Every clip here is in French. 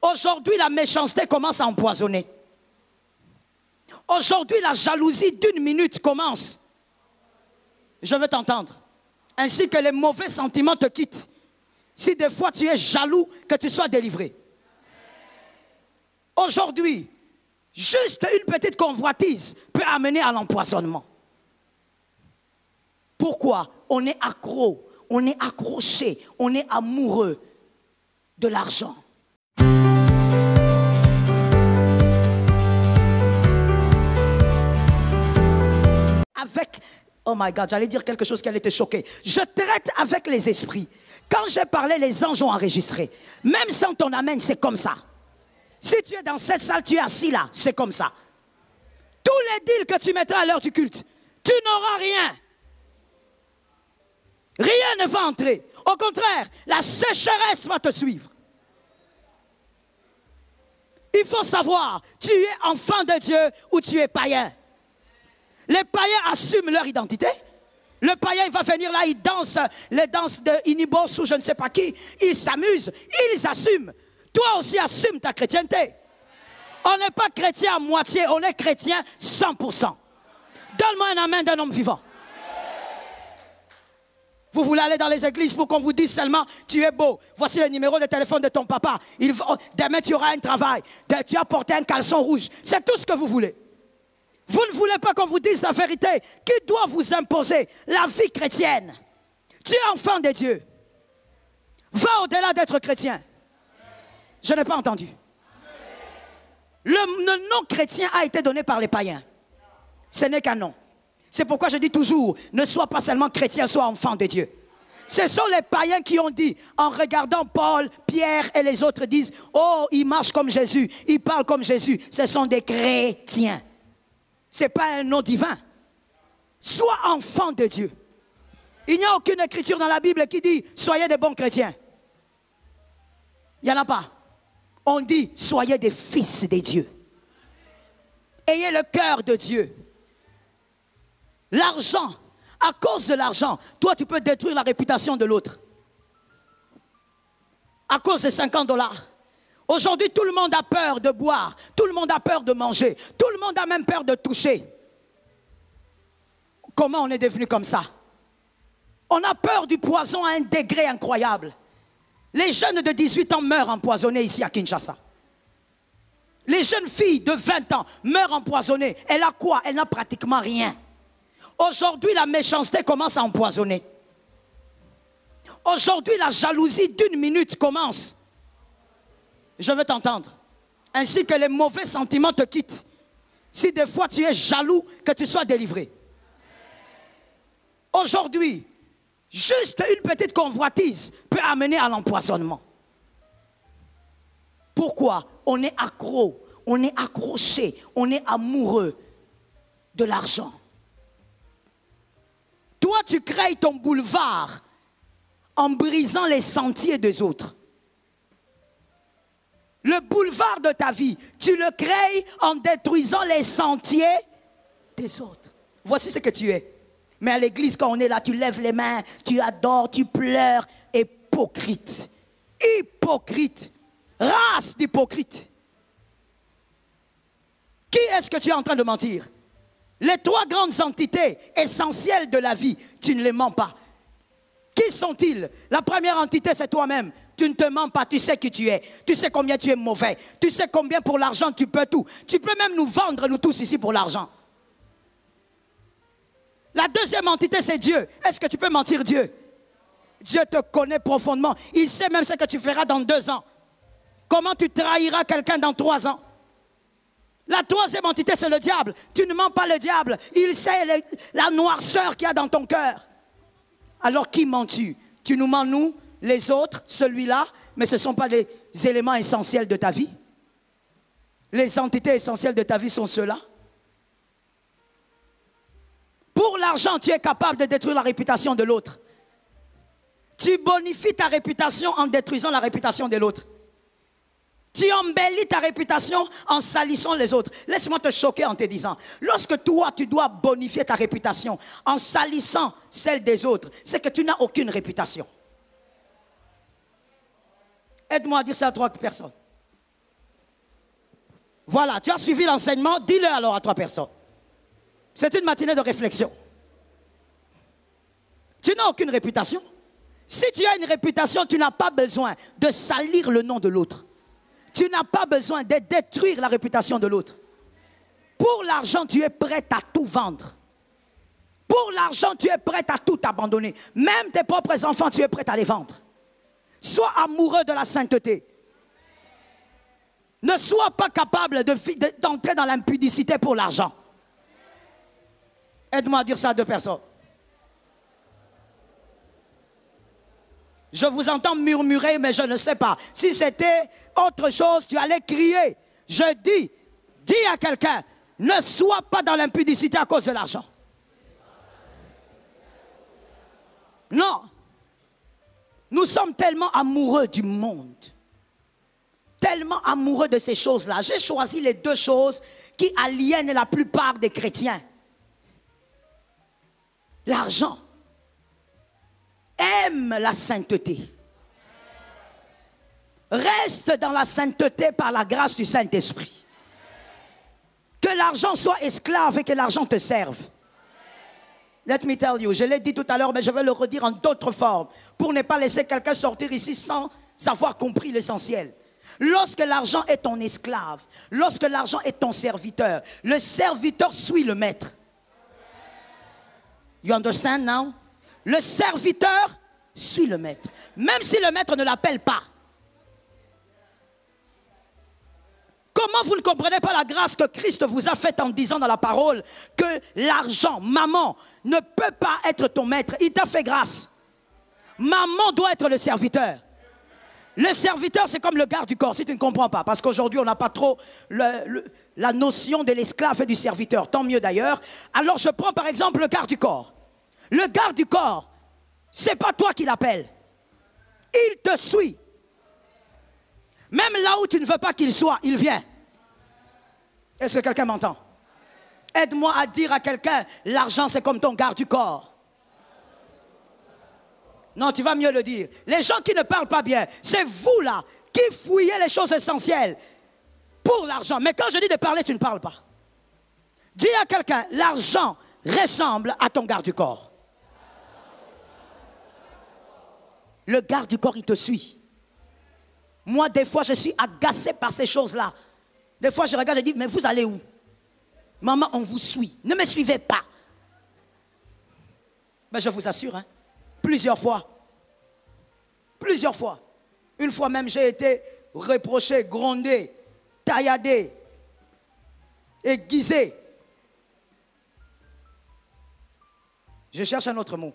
Aujourd'hui, la méchanceté commence à empoisonner. Aujourd'hui, la jalousie d'une minute commence. Je veux t'entendre. Ainsi que les mauvais sentiments te quittent. Si des fois tu es jaloux, que tu sois délivré. Aujourd'hui, juste une petite convoitise peut amener à l'empoisonnement. Pourquoi? On est accro, on est accroché, on est amoureux de l'argent. Avec, oh my God, j'allais dire quelque chose qui allait te choquer. Je traite avec les esprits. Quand j'ai parlé, les anges ont enregistré. Même sans ton amen, c'est comme ça. Si tu es dans cette salle, tu es assis là, c'est comme ça. Tous les deals que tu mettras à l'heure du culte, tu n'auras rien. Rien ne va entrer. Au contraire, la sécheresse va te suivre. Il faut savoir, tu es enfant de Dieu ou tu es païen. Les païens assument leur identité. Le païen, il va venir là, il danse les danses de Inibos ou je ne sais pas qui. Ils s'amusent, ils assument. Toi aussi, assume ta chrétienté. On n'est pas chrétien à moitié, on est chrétien 100%. Donne-moi un amen d'un homme vivant. Vous voulez aller dans les églises pour qu'on vous dise seulement tu es beau. Voici le numéro de téléphone de ton papa. Demain tu auras un travail. Tu as porté un caleçon rouge. C'est tout ce que vous voulez. Vous ne voulez pas qu'on vous dise la vérité. Qui doit vous imposer la vie chrétienne? Tu es enfant de Dieu. Va au-delà d'être chrétien. Je n'ai pas entendu. Le nom chrétien a été donné par les païens. Ce n'est qu'un nom. C'est pourquoi je dis toujours, ne sois pas seulement chrétien, sois enfant de Dieu. Ce sont les païens qui ont dit, en regardant Paul, Pierre et les autres disent, oh, ils marchent comme Jésus, ils parlent comme Jésus. Ce sont des chrétiens. Ce n'est pas un nom divin. Sois enfant de Dieu. Il n'y a aucune écriture dans la Bible qui dit, soyez des bons chrétiens. Il n'y en a pas. On dit, soyez des fils de Dieu. Ayez le cœur de Dieu. L'argent, à cause de l'argent, toi tu peux détruire la réputation de l'autre. À cause de 50 $. Aujourd'hui, tout le monde a peur de boire, tout le monde a peur de manger, tout le monde a même peur de toucher. Comment on est devenu comme ça? On a peur du poison à un degré incroyable. Les jeunes de 18 ans meurent empoisonnés ici à Kinshasa. Les jeunes filles de 20 ans meurent empoisonnées. Elle a quoi? Elle n'a pratiquement rien. Aujourd'hui, la méchanceté commence à empoisonner. Aujourd'hui, la jalousie d'une minute commence. Je veux t'entendre. Ainsi que les mauvais sentiments te quittent. Si des fois tu es jaloux, que tu sois délivré. Aujourd'hui, juste une petite convoitise peut amener à l'empoisonnement. Pourquoi? On est accro, on est accroché, on est amoureux de l'argent. Toi, tu crées ton boulevard en brisant les sentiers des autres. Le boulevard de ta vie, tu le crées en détruisant les sentiers des autres. Voici ce que tu es. Mais à l'église, quand on est là, tu lèves les mains, tu adores, tu pleures. Hypocrite. Hypocrite. Race d'hypocrite. Qui est-ce que tu es en train de mentir? Les trois grandes entités essentielles de la vie, tu ne les mens pas. Qui sont-ils? La première entité, c'est toi-même. Tu ne te mens pas, tu sais qui tu es. Tu sais combien tu es mauvais. Tu sais combien pour l'argent tu peux tout. Tu peux même nous vendre, nous tous ici, pour l'argent. La deuxième entité, c'est Dieu. Est-ce que tu peux mentir Dieu? Dieu te connaît profondément. Il sait même ce que tu feras dans 2 ans. Comment tu trahiras quelqu'un dans 3 ans. La troisième entité, c'est le diable. Tu ne mens pas le diable. Il sait la noirceur qu'il y a dans ton cœur. Alors qui mens-tu? Tu nous mens, nous, les autres, celui-là, mais ce ne sont pas les éléments essentiels de ta vie. Les entités essentielles de ta vie sont ceux-là. Pour l'argent, tu es capable de détruire la réputation de l'autre. Tu bonifies ta réputation en détruisant la réputation de l'autre. Tu embellis ta réputation en salissant les autres. Laisse-moi te choquer en te disant, lorsque toi, tu dois bonifier ta réputation en salissant celle des autres, c'est que tu n'as aucune réputation. Aide-moi à dire ça à 3 personnes. Voilà, tu as suivi l'enseignement, dis-le alors à 3 personnes. C'est une matinée de réflexion. Tu n'as aucune réputation. Si tu as une réputation, tu n'as pas besoin de salir le nom de l'autre. Tu n'as pas besoin de détruire la réputation de l'autre. Pour l'argent, tu es prêt à tout vendre. Pour l'argent, tu es prêt à tout abandonner. Même tes propres enfants, tu es prêt à les vendre. Sois amoureux de la sainteté. Ne sois pas capable d'entrer dans l'impudicité pour l'argent. Aide-moi à dire ça à 2 personnes. Je vous entends murmurer, mais je ne sais pas. Si c'était autre chose, tu allais crier. Je dis à quelqu'un, ne sois pas dans l'impudicité à cause de l'argent. Non. Nous sommes tellement amoureux du monde. Tellement amoureux de ces choses-là. J'ai choisi les 2 choses qui aliènent la plupart des chrétiens. L'argent. Aime la sainteté. Reste dans la sainteté par la grâce du Saint-Esprit. Que l'argent soit esclave et que l'argent te serve. Let me tell you, je l'ai dit tout à l'heure, mais je vais le redire en d'autres formes, pour ne pas laisser quelqu'un sortir ici sans savoir compris l'essentiel. Lorsque l'argent est ton esclave, lorsque l'argent est ton serviteur, le serviteur suit le maître. You understand now? Le serviteur suit le maître, même si le maître ne l'appelle pas. Comment vous ne comprenez pas la grâce que Christ vous a faite en disant dans la parole que l'argent, maman, ne peut pas être ton maître? Il t'a fait grâce. Maman doit être le serviteur. Le serviteur, c'est comme le garde du corps, si tu ne comprends pas. Parce qu'aujourd'hui, on n'a pas trop la notion de l'esclave et du serviteur. Tant mieux d'ailleurs. Alors, je prends par exemple le garde du corps. Le garde du corps, ce n'est pas toi qui l'appelles. Il te suit. Même là où tu ne veux pas qu'il soit, il vient. Est-ce que quelqu'un m'entend? Aide-moi à dire à quelqu'un, l'argent c'est comme ton garde du corps. Non, tu vas mieux le dire. Les gens qui ne parlent pas bien, c'est vous là qui fouillez les choses essentielles pour l'argent. Mais quand je dis de parler, tu ne parles pas. Dis à quelqu'un, l'argent ressemble à ton garde du corps. Le garde du corps, il te suit. Moi, des fois, je suis agacé par ces choses-là. Des fois, je regarde et je dis, mais vous allez où? Maman, on vous suit. Ne me suivez pas. Mais je vous assure, hein, plusieurs fois. Plusieurs fois. Une fois même, j'ai été reproché, grondé, tailladé, aiguisé. Je cherche un autre mot.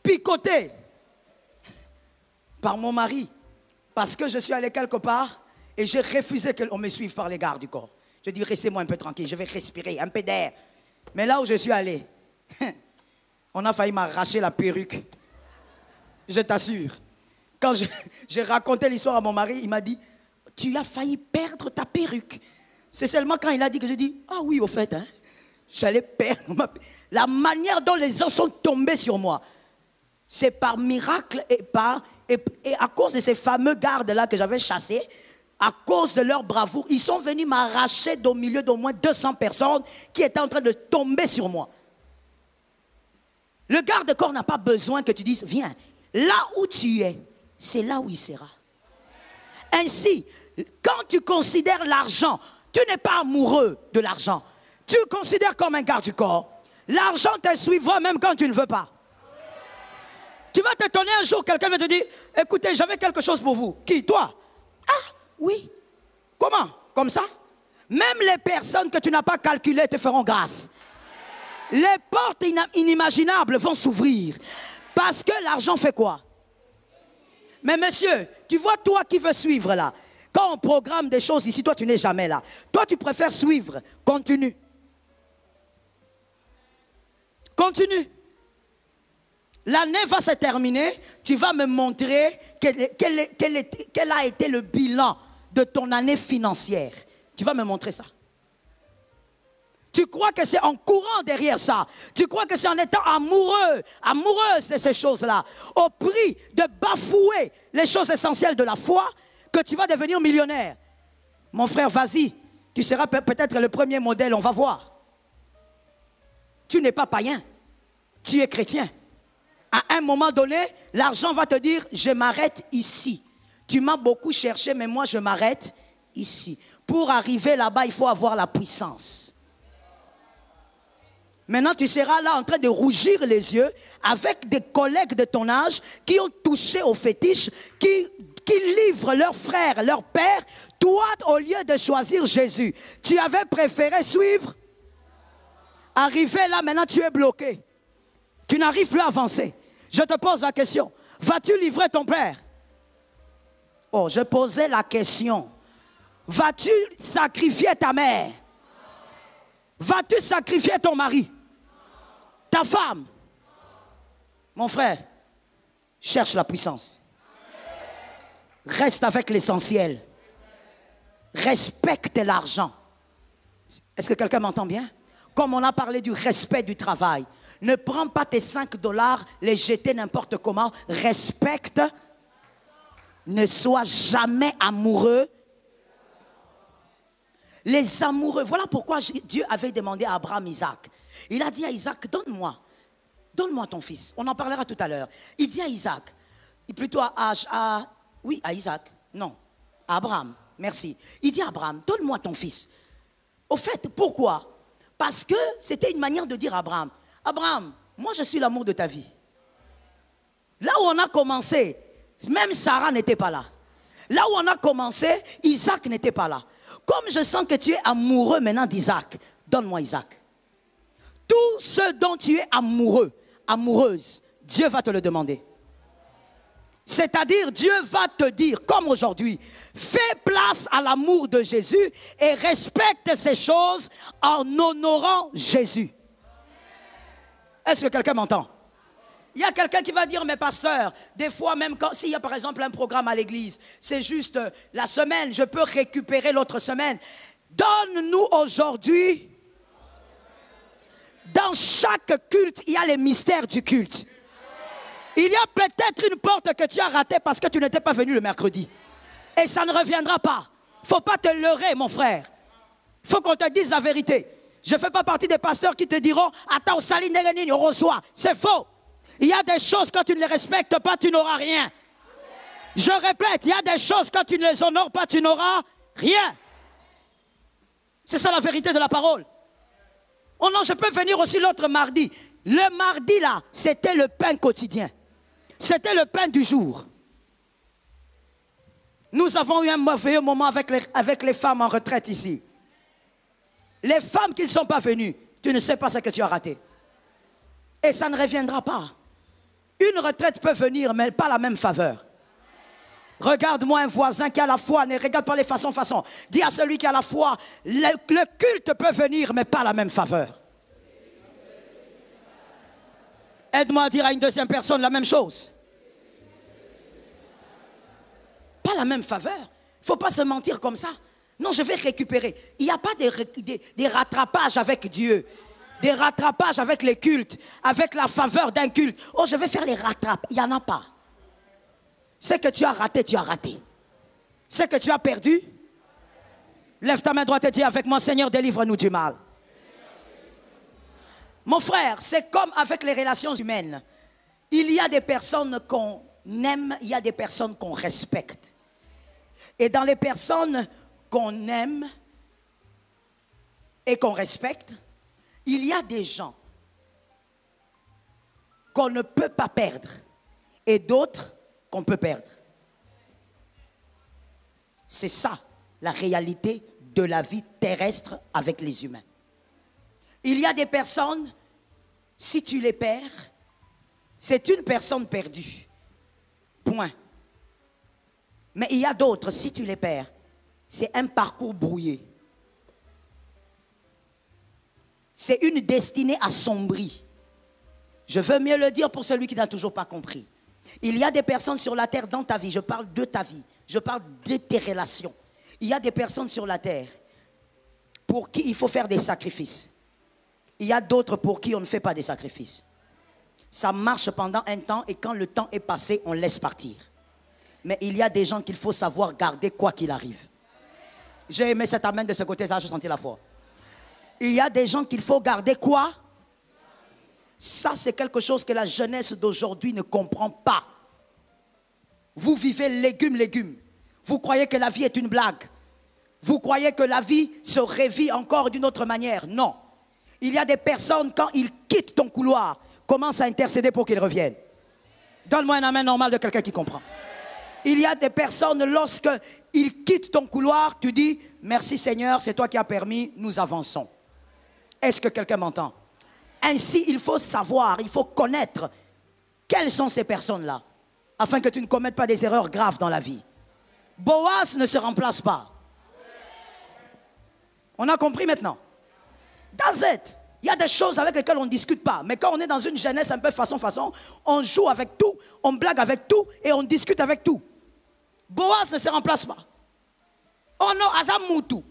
Picoté par mon mari. Parce que je suis allé quelque part et j'ai refusé qu'on me suive par les gardes du corps. Je dis, restez-moi un peu tranquille, je vais respirer, un peu d'air. Mais là où je suis allé, on a failli m'arracher la perruque. Je t'assure. Quand j'ai raconté l'histoire à mon mari, il m'a dit, tu as failli perdre ta perruque. C'est seulement quand il a dit que j'ai dit, ah oui, au fait, hein, j'allais perdre ma perruque. La manière dont les gens sont tombés sur moi, c'est par miracle et à cause de ces fameux gardes-là que j'avais chassés, à cause de leur bravoure, ils sont venus m'arracher au milieu d'au moins 200 personnes qui étaient en train de tomber sur moi. Le garde-corps n'a pas besoin que tu dises, viens, là où tu es, c'est là où il sera. Ainsi, quand tu considères l'argent, tu n'es pas amoureux de l'argent. Tu le considères comme un garde du corps. L'argent te suivra même quand tu ne veux pas. Tu vas t'étonner un jour, quelqu'un va te dire, écoutez, j'avais quelque chose pour vous. Qui, toi? Ah, oui. Comment? Comme ça? Même les personnes que tu n'as pas calculées te feront grâce. Les portes inimaginables vont s'ouvrir. Parce que l'argent fait quoi? Mais monsieur, tu vois toi qui veux suivre là. Quand on programme des choses ici, toi tu n'es jamais là. Toi tu préfères suivre. Continue. Continue. L'année va se terminer, tu vas me montrer quel a été le bilan de ton année financière. Tu vas me montrer ça. Tu crois que c'est en courant derrière ça. Tu crois que c'est en étant amoureuse de ces choses-là, au prix de bafouer les choses essentielles de la foi, que tu vas devenir millionnaire. Mon frère, vas-y. Tu seras peut-être le premier modèle, on va voir. Tu n'es pas païen. Tu es chrétien. À un moment donné, l'argent va te dire, je m'arrête ici. Tu m'as beaucoup cherché, mais moi je m'arrête ici. Pour arriver là-bas, il faut avoir la puissance. Maintenant, tu seras là en train de rougir les yeux avec des collègues de ton âge qui ont touché au fétiche, qui livrent leurs frères, leurs pères. Toi, au lieu de choisir Jésus, tu avais préféré suivre. Arrivé là, maintenant tu es bloqué. Tu n'arrives plus à avancer. Je te pose la question. Vas-tu livrer ton père? Oh, je posais la question. Vas-tu sacrifier ta mère? Vas-tu sacrifier ton mari? Ta femme? Mon frère, cherche la puissance. Reste avec l'essentiel. Respecte l'argent. Est-ce que quelqu'un m'entend bien? Comme on a parlé du respect du travail. Ne prends pas tes 5 $, les jeter n'importe comment. Respecte. Ne sois jamais amoureux. Les amoureux. Voilà pourquoi Dieu avait demandé à Abraham Isaac. Il a dit à Isaac, donne-moi ton fils. On en parlera tout à l'heure. Il dit à Isaac, plutôt à Isaac, non, à Abraham, merci. Il dit à Abraham, donne-moi ton fils. Au fait, pourquoi? Parce que c'était une manière de dire à Abraham, Abraham, moi je suis l'amour de ta vie. Là où on a commencé, même Sarah n'était pas là. Là où on a commencé, Isaac n'était pas là. Comme je sens que tu es amoureux maintenant d'Isaac, donne-moi Isaac. Tout ce dont tu es amoureux, amoureuse, Dieu va te le demander. C'est-à-dire, Dieu va te dire, comme aujourd'hui, fais place à l'amour de Jésus et respecte ces choses en honorant Jésus. Est-ce que quelqu'un m'entend? Il y a quelqu'un qui va dire, mais pasteur, des fois même quand, s'il y a par exemple un programme à l'église, c'est juste la semaine, je peux récupérer l'autre semaine. Donne-nous aujourd'hui, dans chaque culte, il y a les mystères du culte. Il y a peut-être une porte que tu as ratée parce que tu n'étais pas venu le mercredi. Et ça ne reviendra pas. Il ne faut pas te leurrer, mon frère. Il faut qu'on te dise la vérité. Je ne fais pas partie des pasteurs qui te diront « Attends, Saline Derenine, on reçoit ». C'est faux. Il y a des choses, quand tu ne les respectes pas, tu n'auras rien. Je répète, il y a des choses, quand tu ne les honores pas, tu n'auras rien. C'est ça la vérité de la parole. Oh non, je peux venir aussi l'autre mardi. Le mardi, là, c'était le pain quotidien. C'était le pain du jour. Nous avons eu un merveilleux moment avec les femmes en retraite ici. Les femmes qui ne sont pas venues, tu ne sais pas ce que tu as raté. Et ça ne reviendra pas. Une retraite peut venir, mais pas la même faveur. Regarde-moi un voisin qui a la foi, ne regarde pas les façons. Dis à celui qui a la foi, le culte peut venir, mais pas la même faveur. Aide-moi à dire à une deuxième personne la même chose. Pas la même faveur. Il ne faut pas se mentir comme ça. Non, je vais récupérer. Il n'y a pas des rattrapages avec Dieu. Des rattrapages avec les cultes, avec la faveur d'un culte. Oh, je vais faire les rattrapes. Il n'y en a pas. Ce que tu as raté, tu as raté. Ce que tu as perdu, lève ta main droite et dis avec moi, Seigneur, délivre-nous du mal. Mon frère, c'est comme avec les relations humaines. Il y a des personnes qu'on aime, il y a des personnes qu'on respecte. Et dans les personnes qu'on aime et qu'on respecte, il y a des gens qu'on ne peut pas perdre et d'autres qu'on peut perdre. C'est ça, la réalité de la vie terrestre avec les humains. Il y a des personnes, si tu les perds, c'est une personne perdue. Point. Mais il y a d'autres, si tu les perds, c'est un parcours brouillé. C'est une destinée assombrie. Je veux mieux le dire pour celui qui n'a toujours pas compris. Il y a des personnes sur la terre dans ta vie, je parle de ta vie, je parle de tes relations. Il y a des personnes sur la terre pour qui il faut faire des sacrifices. Il y a d'autres pour qui on ne fait pas des sacrifices. Ça marche pendant un temps et quand le temps est passé, on laisse partir. Mais il y a des gens qu'il faut savoir garder quoi qu'il arrive. J'ai aimé cet amen de ce côté-là, j'ai senti la foi. Il y a des gens qu'il faut garder quoi? Ça, c'est quelque chose que la jeunesse d'aujourd'hui ne comprend pas. Vous vivez légumes. Vous croyez que la vie est une blague. Vous croyez que la vie se révit encore d'une autre manière. Non. Il y a des personnes, quand ils quittent ton couloir, commencent à intercéder pour qu'ils reviennent. Donne-moi un amen normal de quelqu'un qui comprend. Il y a des personnes, lorsqu'ils quittent ton couloir, tu dis, merci Seigneur, c'est toi qui as permis, nous avançons. Est-ce que quelqu'un m'entend? Ainsi, il faut savoir, il faut connaître quelles sont ces personnes-là, afin que tu ne commettes pas des erreurs graves dans la vie. Boaz ne se remplace pas. On a compris maintenant? That's it. Il y a des choses avec lesquelles on ne discute pas. Mais quand on est dans une jeunesse un peu façon, on joue avec tout, on blague avec tout et on discute avec tout. Boaz ne se remplace pas. Oh non,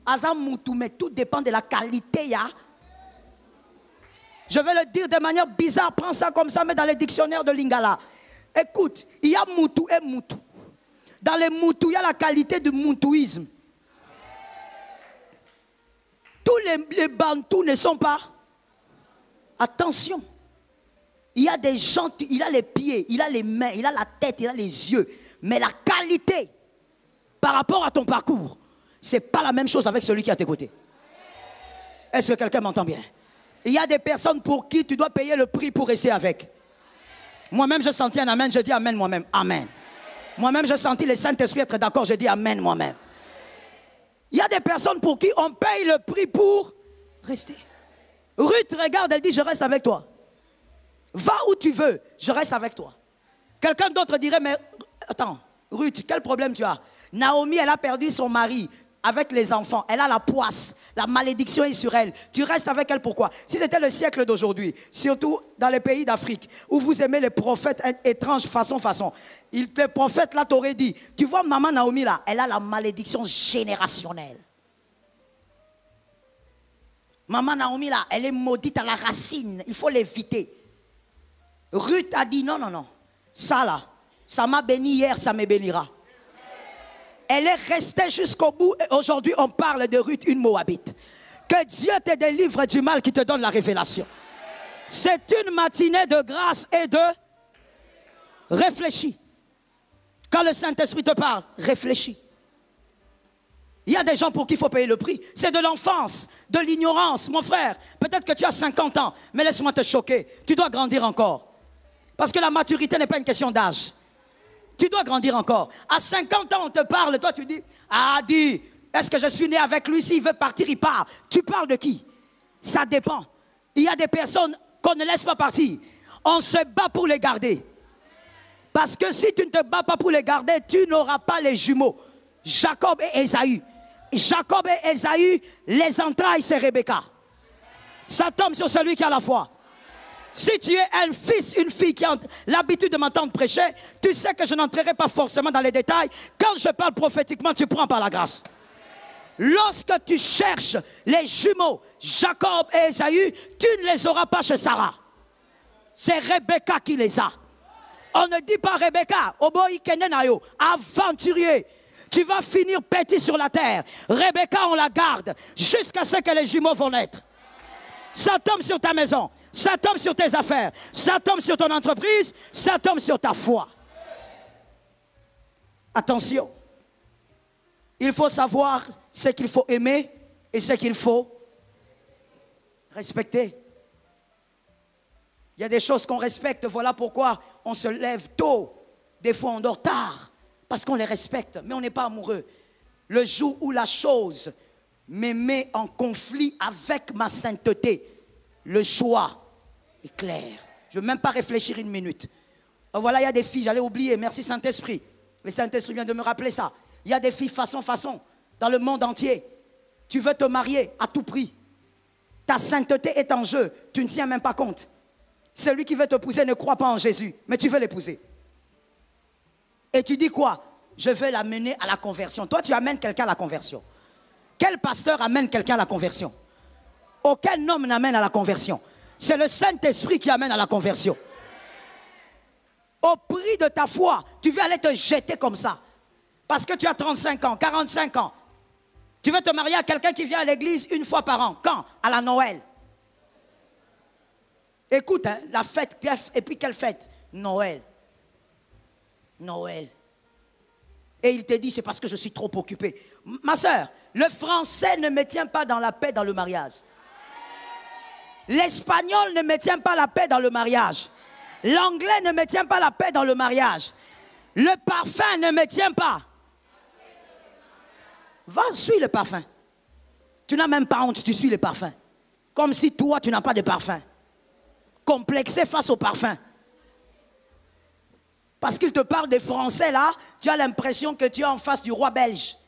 Azamoutou, mais tout dépend de la qualité, ya. Je vais le dire de manière bizarre, prends ça comme ça, mais dans les dictionnaires de Lingala. Écoute, il y a Moutou et Moutou. Dans les Moutou, il y a la qualité du moutouisme. Tous les Bantous ne sont pas. Attention. Il y a des gens, il a les pieds, il a les mains, il a la tête, il a les yeux. Mais la qualité, par rapport à ton parcours, ce n'est pas la même chose avec celui qui est à tes côtés. Est-ce que quelqu'un m'entend bien? Il y a des personnes pour qui tu dois payer le prix pour rester avec. Moi-même, je sentis un amen, je dis amen moi-même. Amen. Moi-même, je sentis le Saint-Esprit être d'accord, je dis amen moi-même. Il y a des personnes pour qui on paye le prix pour rester. Ruth regarde, elle dit, je reste avec toi. Va où tu veux, je reste avec toi. Quelqu'un d'autre dirait, mais attends, Ruth, quel problème tu as? Naomi, elle a perdu son mari avec les enfants. Elle a la poisse, la malédiction est sur elle. Tu restes avec elle, pourquoi? Si c'était le siècle d'aujourd'hui, surtout dans les pays d'Afrique, où vous aimez les prophètes étranges façon. Le prophète là t'aurait dit, tu vois maman Naomi là, elle a la malédiction générationnelle. Maman Naomi là, elle est maudite à la racine, il faut l'éviter. Ruth a dit non. Ça là, ça m'a béni hier, ça me bénira. Elle est restée jusqu'au bout et aujourd'hui on parle de Ruth, une Moabite. Que Dieu te délivre du mal qui te donne la révélation. C'est une matinée de grâce et de réfléchis. Quand le Saint-Esprit te parle, réfléchis. Il y a des gens pour qui il faut payer le prix. C'est de l'enfance, de l'ignorance. Mon frère, peut-être que tu as 50 ans, mais laisse-moi te choquer. Tu dois grandir encore. Parce que la maturité n'est pas une question d'âge. Tu dois grandir encore. À 50 ans, on te parle, toi tu dis, est-ce que je suis né avec lui? S'il veut partir, il part. Tu parles de qui? Ça dépend. Il y a des personnes qu'on ne laisse pas partir. On se bat pour les garder. Parce que si tu ne te bats pas pour les garder, tu n'auras pas les jumeaux. Jacob et Ésaü. Jacob et Ésaü, les entrailles, c'est Rebecca. Ça tombe sur celui qui a la foi. Si tu es un fils, une fille qui a l'habitude de m'entendre prêcher, tu sais que je n'entrerai pas forcément dans les détails. Quand je parle prophétiquement, tu prends par la grâce. Lorsque tu cherches les jumeaux, Jacob et Ésaü, tu ne les auras pas chez Sarah. C'est Rebecca qui les a. On ne dit pas Rebecca, aventurier. Tu vas finir pété sur la terre. Rebecca, on la garde jusqu'à ce que les jumeaux vont naître. Ça tombe sur ta maison, ça tombe sur tes affaires, ça tombe sur ton entreprise, ça tombe sur ta foi. Attention, il faut savoir ce qu'il faut aimer et ce qu'il faut respecter. Il y a des choses qu'on respecte, voilà pourquoi on se lève tôt. Des fois on dort tard, parce qu'on les respecte, mais on n'est pas amoureux. Le jour où la chose me met en conflit avec ma sainteté, le choix est clair. Je ne veux même pas réfléchir une minute. Voilà, il y a des filles, j'allais oublier, merci Saint-Esprit. Le Saint-Esprit vient de me rappeler ça. Il y a des filles façon dans le monde entier. Tu veux te marier à tout prix. Ta sainteté est en jeu, tu ne tiens même pas compte. Celui qui veut t'épouser ne croit pas en Jésus, mais tu veux l'épouser. Et tu dis quoi? Je veux l'amener à la conversion. Toi, tu amènes quelqu'un à la conversion. Quel pasteur amène quelqu'un à la conversion? Aucun homme n'amène à la conversion. C'est le Saint-Esprit qui amène à la conversion. au prix de ta foi, tu veux aller te jeter comme ça. Parce que tu as 35 ans, 45 ans. Tu veux te marier à quelqu'un qui vient à l'église une fois par an. Quand? À la Noël. Écoute, hein, la fête, et puis quelle fête? Noël. Noël. Et il te dit, c'est parce que je suis trop occupé. Ma soeur, le français ne me tient pas dans la paix dans le mariage. L'espagnol ne me tient pas la paix dans le mariage. L'anglais ne me tient pas la paix dans le mariage. Le parfum ne me tient pas. Va, suis le parfum. Tu n'as même pas honte, tu suis le parfum. Comme si toi, tu n'as pas de parfum. Complexé face au parfum. Parce qu'il te parle des Français là, tu as l'impression que tu es en face du roi belge.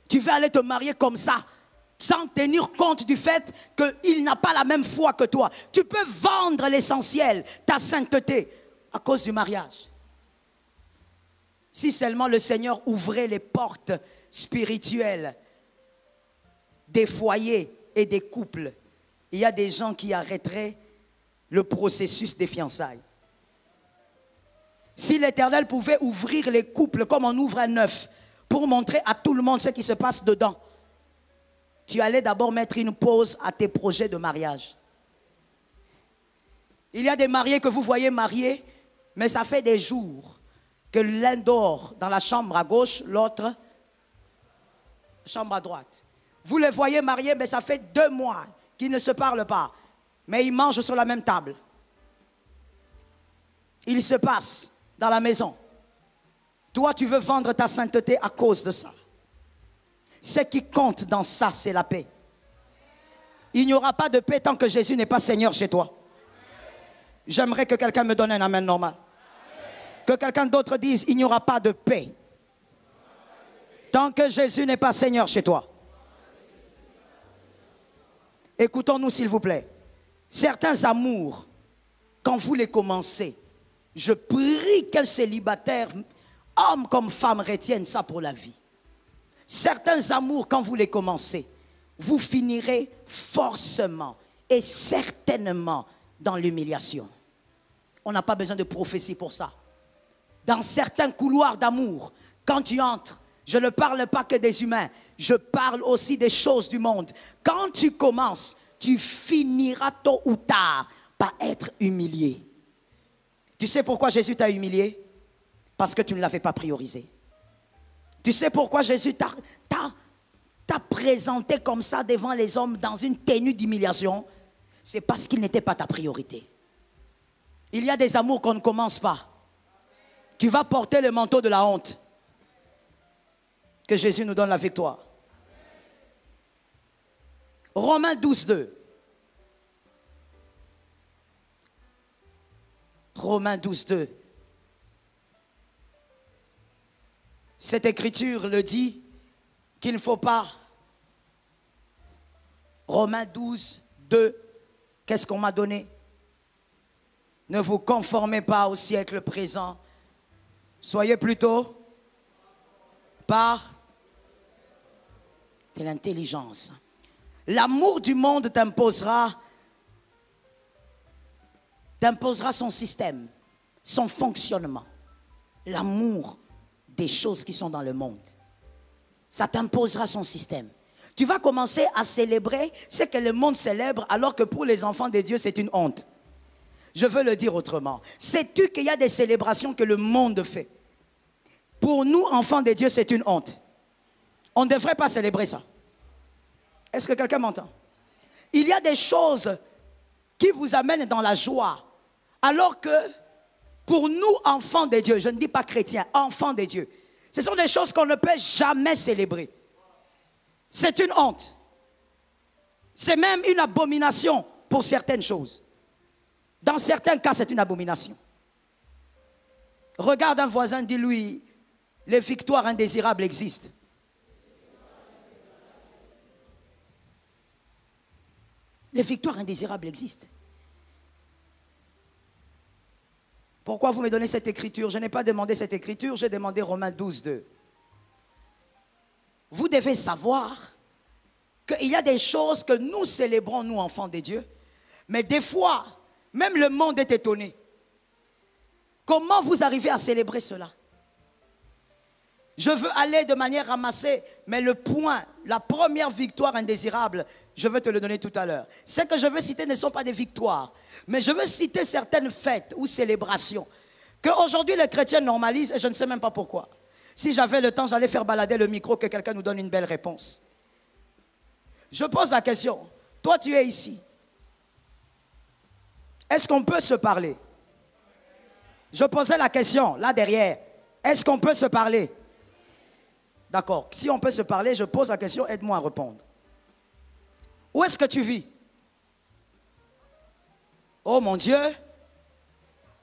Tu veux aller te marier comme ça, sans tenir compte du fait qu'il n'a pas la même foi que toi. Tu peux vendre l'essentiel, ta sainteté, à cause du mariage. Si seulement le Seigneur ouvrait les portes spirituelles des foyers et des couples, il y a des gens qui arrêteraient le processus des fiançailles. Si l'Éternel pouvait ouvrir les couples comme on ouvre un œuf pour montrer à tout le monde ce qui se passe dedans, tu allais d'abord mettre une pause à tes projets de mariage. Il y a des mariés que vous voyez mariés, mais ça fait des jours que l'un dort dans la chambre à gauche, l'autre chambre à droite. Vous les voyez mariés, mais ça fait 2 mois qu'ils ne se parlent pas, mais ils mangent sur la même table. Il se passe dans la maison. Toi, tu veux vendre ta sainteté à cause de ça. Ce qui compte dans ça, c'est la paix. Il n'y aura pas de paix tant que Jésus n'est pas Seigneur chez toi. J'aimerais que quelqu'un me donne un amen normal. Que quelqu'un d'autre dise, il n'y aura pas de paix tant que Jésus n'est pas Seigneur chez toi. Écoutons-nous s'il vous plaît. Certains amours, quand vous les commencez, je prie qu'un célibataire, homme comme femme, retienne ça pour la vie. Certains amours, quand vous les commencez, vous finirez forcément et certainement dans l'humiliation. On n'a pas besoin de prophétie pour ça. Dans certains couloirs d'amour, quand tu entres, je ne parle pas que des humains, je parle aussi des choses du monde. Quand tu commences, tu finiras tôt ou tard par être humilié. Tu sais pourquoi Jésus t'a humilié? Parce que tu ne l'avais pas priorisé. Tu sais pourquoi Jésus t'a présenté comme ça devant les hommes dans une tenue d'humiliation? C'est parce qu'il n'était pas ta priorité. Il y a des amours qu'on ne commence pas. Tu vas porter le manteau de la honte. Que Jésus nous donne la victoire. Romains 12, 2. Romains 12, 2. Cette écriture le dit qu'il ne faut pas. Romains 12, 2. Qu'est-ce qu'on m'a donné? Ne vous conformez pas au siècle présent. Soyez plutôt par de l'intelligence. L'amour du monde t'imposera son système, son fonctionnement. L'amour des choses qui sont dans le monde. Ça t'imposera son système. Tu vas commencer à célébrer ce que le monde célèbre, alors que pour les enfants de Dieu, c'est une honte. Je veux le dire autrement. Sais-tu qu'il y a des célébrations que le monde fait? Pour nous, enfants de Dieu, c'est une honte. On ne devrait pas célébrer ça. Est-ce que quelqu'un m'entend? Il y a des choses qui vous amènent dans la joie, alors que pour nous, enfants de Dieu, je ne dis pas chrétiens, enfants de Dieu, ce sont des choses qu'on ne peut jamais célébrer. C'est une honte. C'est même une abomination pour certaines choses. Dans certains cas, c'est une abomination. Regarde un voisin, dis-lui, les victoires indésirables existent. Les victoires indésirables existent. Pourquoi vous me donnez cette écriture? Je n'ai pas demandé cette écriture, j'ai demandé Romains 12, 2. Vous devez savoir qu'il y a des choses que nous célébrons, nous, enfants de Dieu, mais des fois, Même le monde est étonné. Comment vous arrivez à célébrer cela? Je veux aller de manière ramassée, mais le point, la première victoire indésirable, je vais te le donner tout à l'heure. Ce que je veux citer ne sont pas des victoires, mais je veux citer certaines fêtes ou célébrations qu'aujourd'hui les chrétiens normalisent et je ne sais même pas pourquoi. Si j'avais le temps, j'allais faire balader le micro, que quelqu'un nous donne une belle réponse. Je pose la question, toi tu es ici. Est-ce qu'on peut se parler? Je posais la question, là derrière. Est-ce qu'on peut se parler? D'accord. Si on peut se parler, je pose la question, aide-moi à répondre. Où est-ce que tu vis? Oh mon Dieu.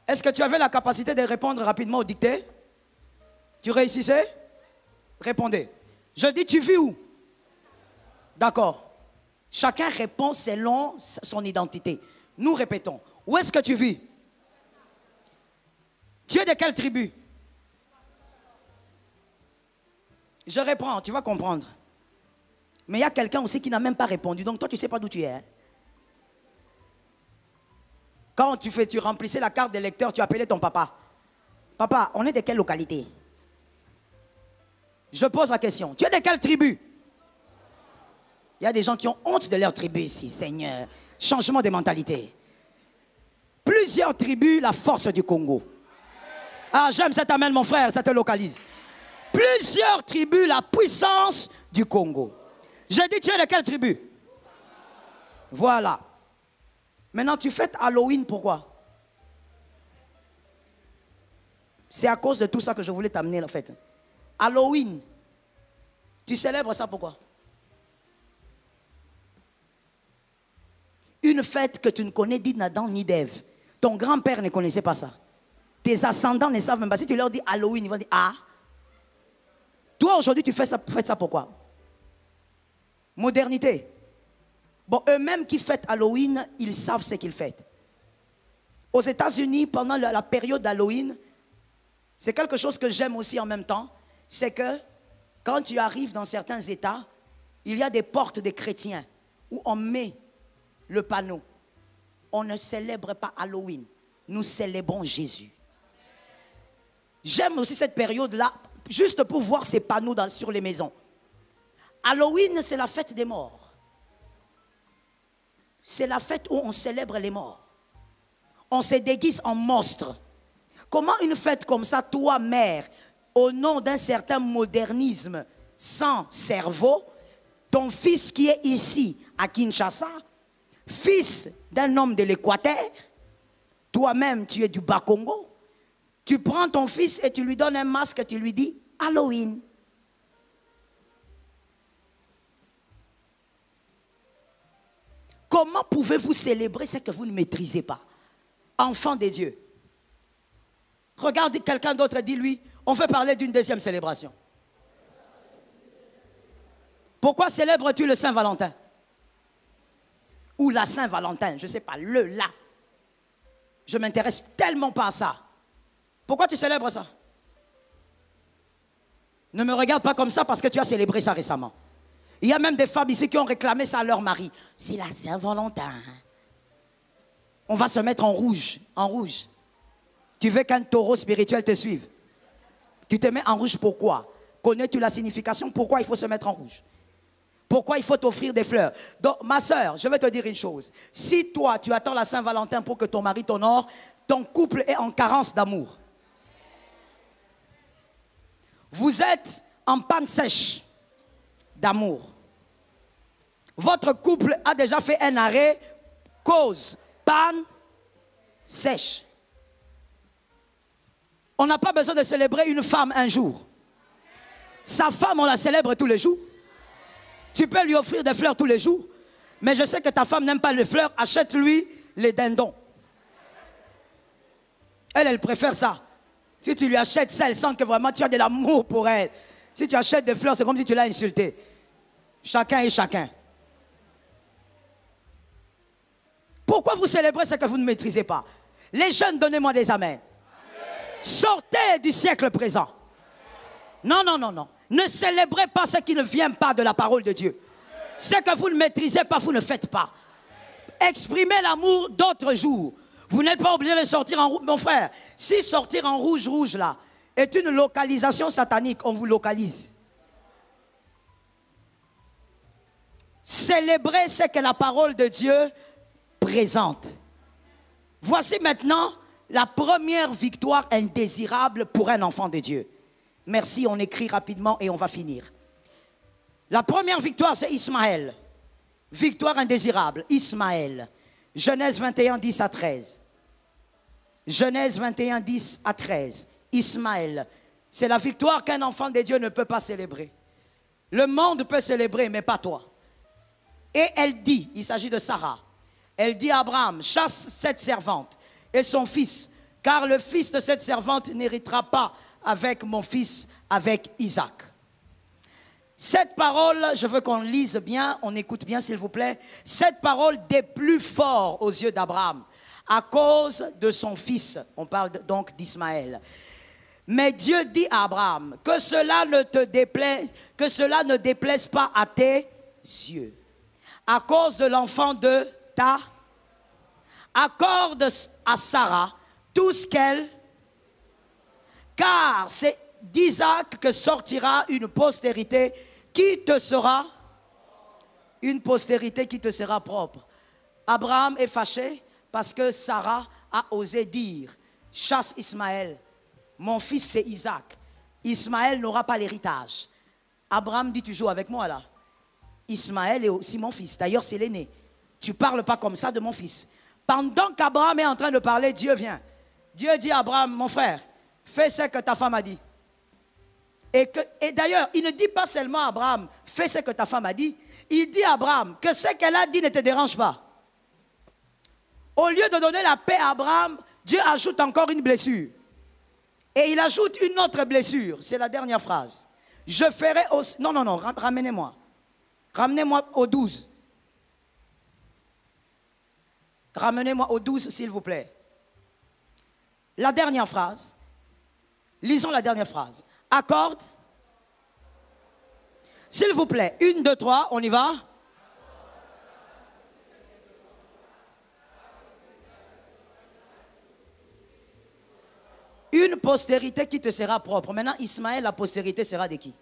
Est-ce que tu avais la capacité de répondre rapidement au dicté? Tu réussissais? Répondez. Je dis, tu vis où? D'accord. Chacun répond selon son identité. Nous répétons. Où est-ce que tu vis? Tu es de quelle tribu? Je reprends, tu vas comprendre. Mais il y a quelqu'un aussi qui n'a même pas répondu. Donc toi, tu ne sais pas d'où tu es. Hein? Quand tu remplissais la carte d'électeur, tu appelais ton papa. Papa, on est de quelle localité? Je pose la question. Tu es de quelle tribu? Il y a des gens qui ont honte de leur tribu ici, Seigneur. Changement de mentalité. Plusieurs tribus, la force du Congo. Ah, j'aime cet amen, mon frère, ça te localise. Plusieurs tribus, la puissance du Congo. J'ai dit, tu es de quelle tribu? Voilà. Maintenant, tu fêtes Halloween, pourquoi? C'est à cause de tout ça que je voulais t'amener, en fait. Halloween. Tu célèbres ça pourquoi? Une fête que tu ne connais ni d'Adam ni d'Ève. Ton grand-père ne connaissait pas ça. Tes ascendants ne savent même pas. Si tu leur dis Halloween, ils vont dire ah. Toi, aujourd'hui, tu fais ça pourquoi? Modernité. Bon, eux-mêmes qui fêtent Halloween, ils savent ce qu'ils fêtent. Aux États-Unis, pendant la période d'Halloween, c'est quelque chose que j'aime aussi en même temps, c'est que quand tu arrives dans certains États, il y a des portes des chrétiens où on met le panneau. On ne célèbre pas Halloween, nous célébrons Jésus. J'aime aussi cette période-là, juste pour voir ces panneaux sur les maisons. Halloween, c'est la fête des morts. C'est la fête où on célèbre les morts. On se déguise en monstre. Comment une fête comme ça, toi, mère, au nom d'un certain modernisme sans cerveau, ton fils qui est ici, à Kinshasa, fils d'un homme de l'Équateur, toi-même, tu es du Bas-Congo, tu prends ton fils et tu lui donnes un masque et tu lui dis Halloween. Comment pouvez-vous célébrer ce que vous ne maîtrisez pas? Enfant des dieux. Regarde quelqu'un d'autre et dis-lui, on veut parler d'une deuxième célébration. Pourquoi célèbres-tu le Saint-Valentin? Ou la Saint-Valentin, je ne sais pas, là. Je ne m'intéresse tellement pas à ça. Pourquoi tu célèbres ça? Ne me regarde pas comme ça parce que tu as célébré ça récemment. Il y a même des femmes ici qui ont réclamé ça à leur mari. C'est la Saint-Valentin. On va se mettre en rouge, en rouge. Tu veux qu'un taureau spirituel te suive? Tu te mets en rouge pourquoi? Connais-tu la signification? Pourquoi il faut se mettre en rouge? Pourquoi il faut t'offrir des fleurs? Donc, ma soeur, je vais te dire une chose. Si toi, tu attends la Saint-Valentin pour que ton mari t'honore, ton couple est en carence d'amour. Vous êtes en panne sèche d'amour. Votre couple a déjà fait un arrêt, cause, panne sèche. On n'a pas besoin de célébrer une femme un jour. Sa femme, on la célèbre tous les jours. Tu peux lui offrir des fleurs tous les jours. Mais je sais que ta femme n'aime pas les fleurs. Achète-lui les dindons. Elle préfère ça. Si tu lui achètes ça, elle sent que vraiment tu as de l'amour pour elle. Si tu achètes des fleurs, c'est comme si tu l'as insultée. Chacun est chacun. Pourquoi vous célébrez ce que vous ne maîtrisez pas? Les jeunes, donnez-moi des amens. Sortez du siècle présent. Non, non, non, non. Ne célébrez pas ce qui ne vient pas de la parole de Dieu. Ce que vous ne maîtrisez pas, vous ne faites pas. Exprimez l'amour d'autres jours. Vous n'êtes pas obligé de sortir en rouge. Mon frère, si sortir en rouge, rouge là, est une localisation satanique, on vous localise. Célébrer ce que la parole de Dieu présente. Voici maintenant la première victoire indésirable pour un enfant de Dieu. Merci, on écrit rapidement et on va finir. La première victoire, c'est Ismaël. Victoire indésirable, Ismaël. Genèse 21, 10 à 13. Genèse 21, 10 à 13. Ismaël. C'est la victoire qu'un enfant de Dieu ne peut pas célébrer. Le monde peut célébrer, mais pas toi. Et elle dit, il s'agit de Sarah, elle dit à Abraham, chasse cette servante et son fils, car le fils de cette servante n'héritera pas avec mon fils, avec Isaac. Cette parole, je veux qu'on lise bien, on écoute bien s'il vous plaît. Cette parole déplut fort aux yeux d'Abraham à cause de son fils. On parle donc d'Ismaël. Mais Dieu dit à Abraham que cela ne déplaise pas à tes yeux. À cause de l'enfant de ta, accorde à Sarah tout ce qu'elle, car c'est d'Isaac que sortira une postérité qui te sera, une postérité qui te sera propre. Abraham est fâché parce que Sarah a osé dire, chasse Ismaël, mon fils c'est Isaac, Ismaël n'aura pas l'héritage. Abraham dit toujours avec moi là, Ismaël est aussi mon fils, d'ailleurs c'est l'aîné. Tu ne parles pas comme ça de mon fils. Pendant qu'Abraham est en train de parler, Dieu vient. Dieu dit à Abraham, mon frère, fais ce que ta femme a dit. Et d'ailleurs, il ne dit pas seulement à Abraham, fais ce que ta femme a dit. Il dit à Abraham que ce qu'elle a dit ne te dérange pas. Au lieu de donner la paix à Abraham, Dieu ajoute encore une blessure. Et il ajoute une autre blessure. C'est la dernière phrase. Je ferai aussi... Non, ramenez-moi. Ramenez-moi au 12. Ramenez-moi au 12, s'il vous plaît. La dernière phrase. Lisons la dernière phrase. Accorde. S'il vous plaît. 1, 2, 3, on y va. Une postérité qui te sera propre. Maintenant, Ismaël, la postérité sera de qui?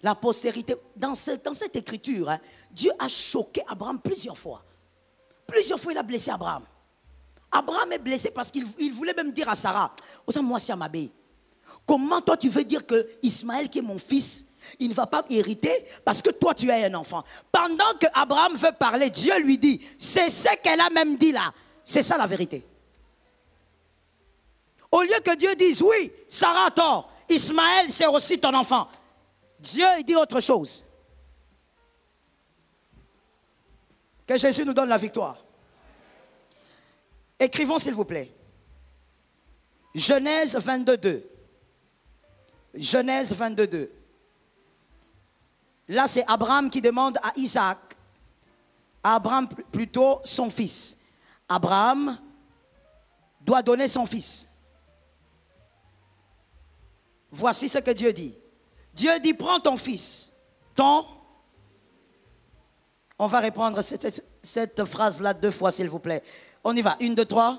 La postérité, dans cette écriture, hein, Dieu a choqué Abraham plusieurs fois. Plusieurs fois, il a blessé Abraham. Abraham est blessé parce qu'il voulait même dire à Sarah, moi, c'est Amabé. Comment toi, tu veux dire que Ismaël, qui est mon fils, il ne va pas hériter parce que toi, tu es un enfant. Pendant que Abraham veut parler, Dieu lui dit, c'est ce qu'elle a même dit là. C'est ça la vérité. Au lieu que Dieu dise, oui, Sarah a tort, Ismaël, c'est aussi ton enfant. Dieu dit autre chose. Que Jésus nous donne la victoire. Écrivons s'il vous plaît. Genèse 22, 2. Genèse 22, 2. Là c'est Abraham qui demande à Isaac, à Abraham plutôt son fils. Abraham doit donner son fils. Voici ce que Dieu dit. Dieu dit, prends ton fils, ton... On va reprendre cette phrase-là 2 fois, s'il vous plaît. On y va, 1, 2, 3.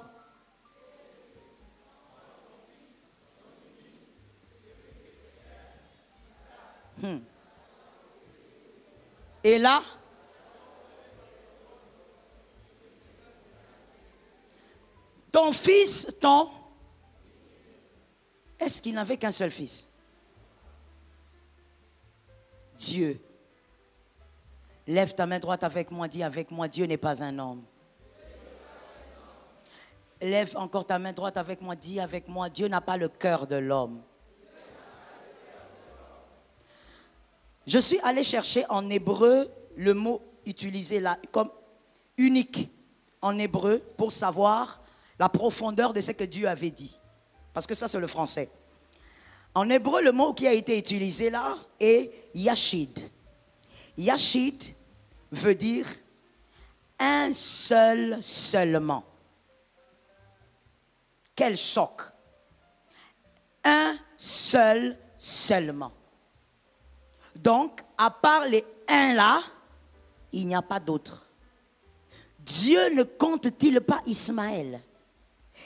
Et là, ton fils, ton... Est-ce qu'il n'avait qu'un seul fils? Dieu. Lève ta main droite avec moi, dis avec moi, Dieu n'est pas un homme. Lève encore ta main droite avec moi, dis avec moi, Dieu n'a pas le cœur de l'homme. Je suis allé chercher en hébreu le mot utilisé là comme unique en hébreu pour savoir la profondeur de ce que Dieu avait dit. Parce que ça c'est le français. En hébreu, le mot qui a été utilisé là est Yachid. Yachid veut dire un seul seulement. Quel choc! Un seul seulement. Donc, à part les un là, il n'y a pas d'autre. Dieu ne compte-t-il pas Ismaël?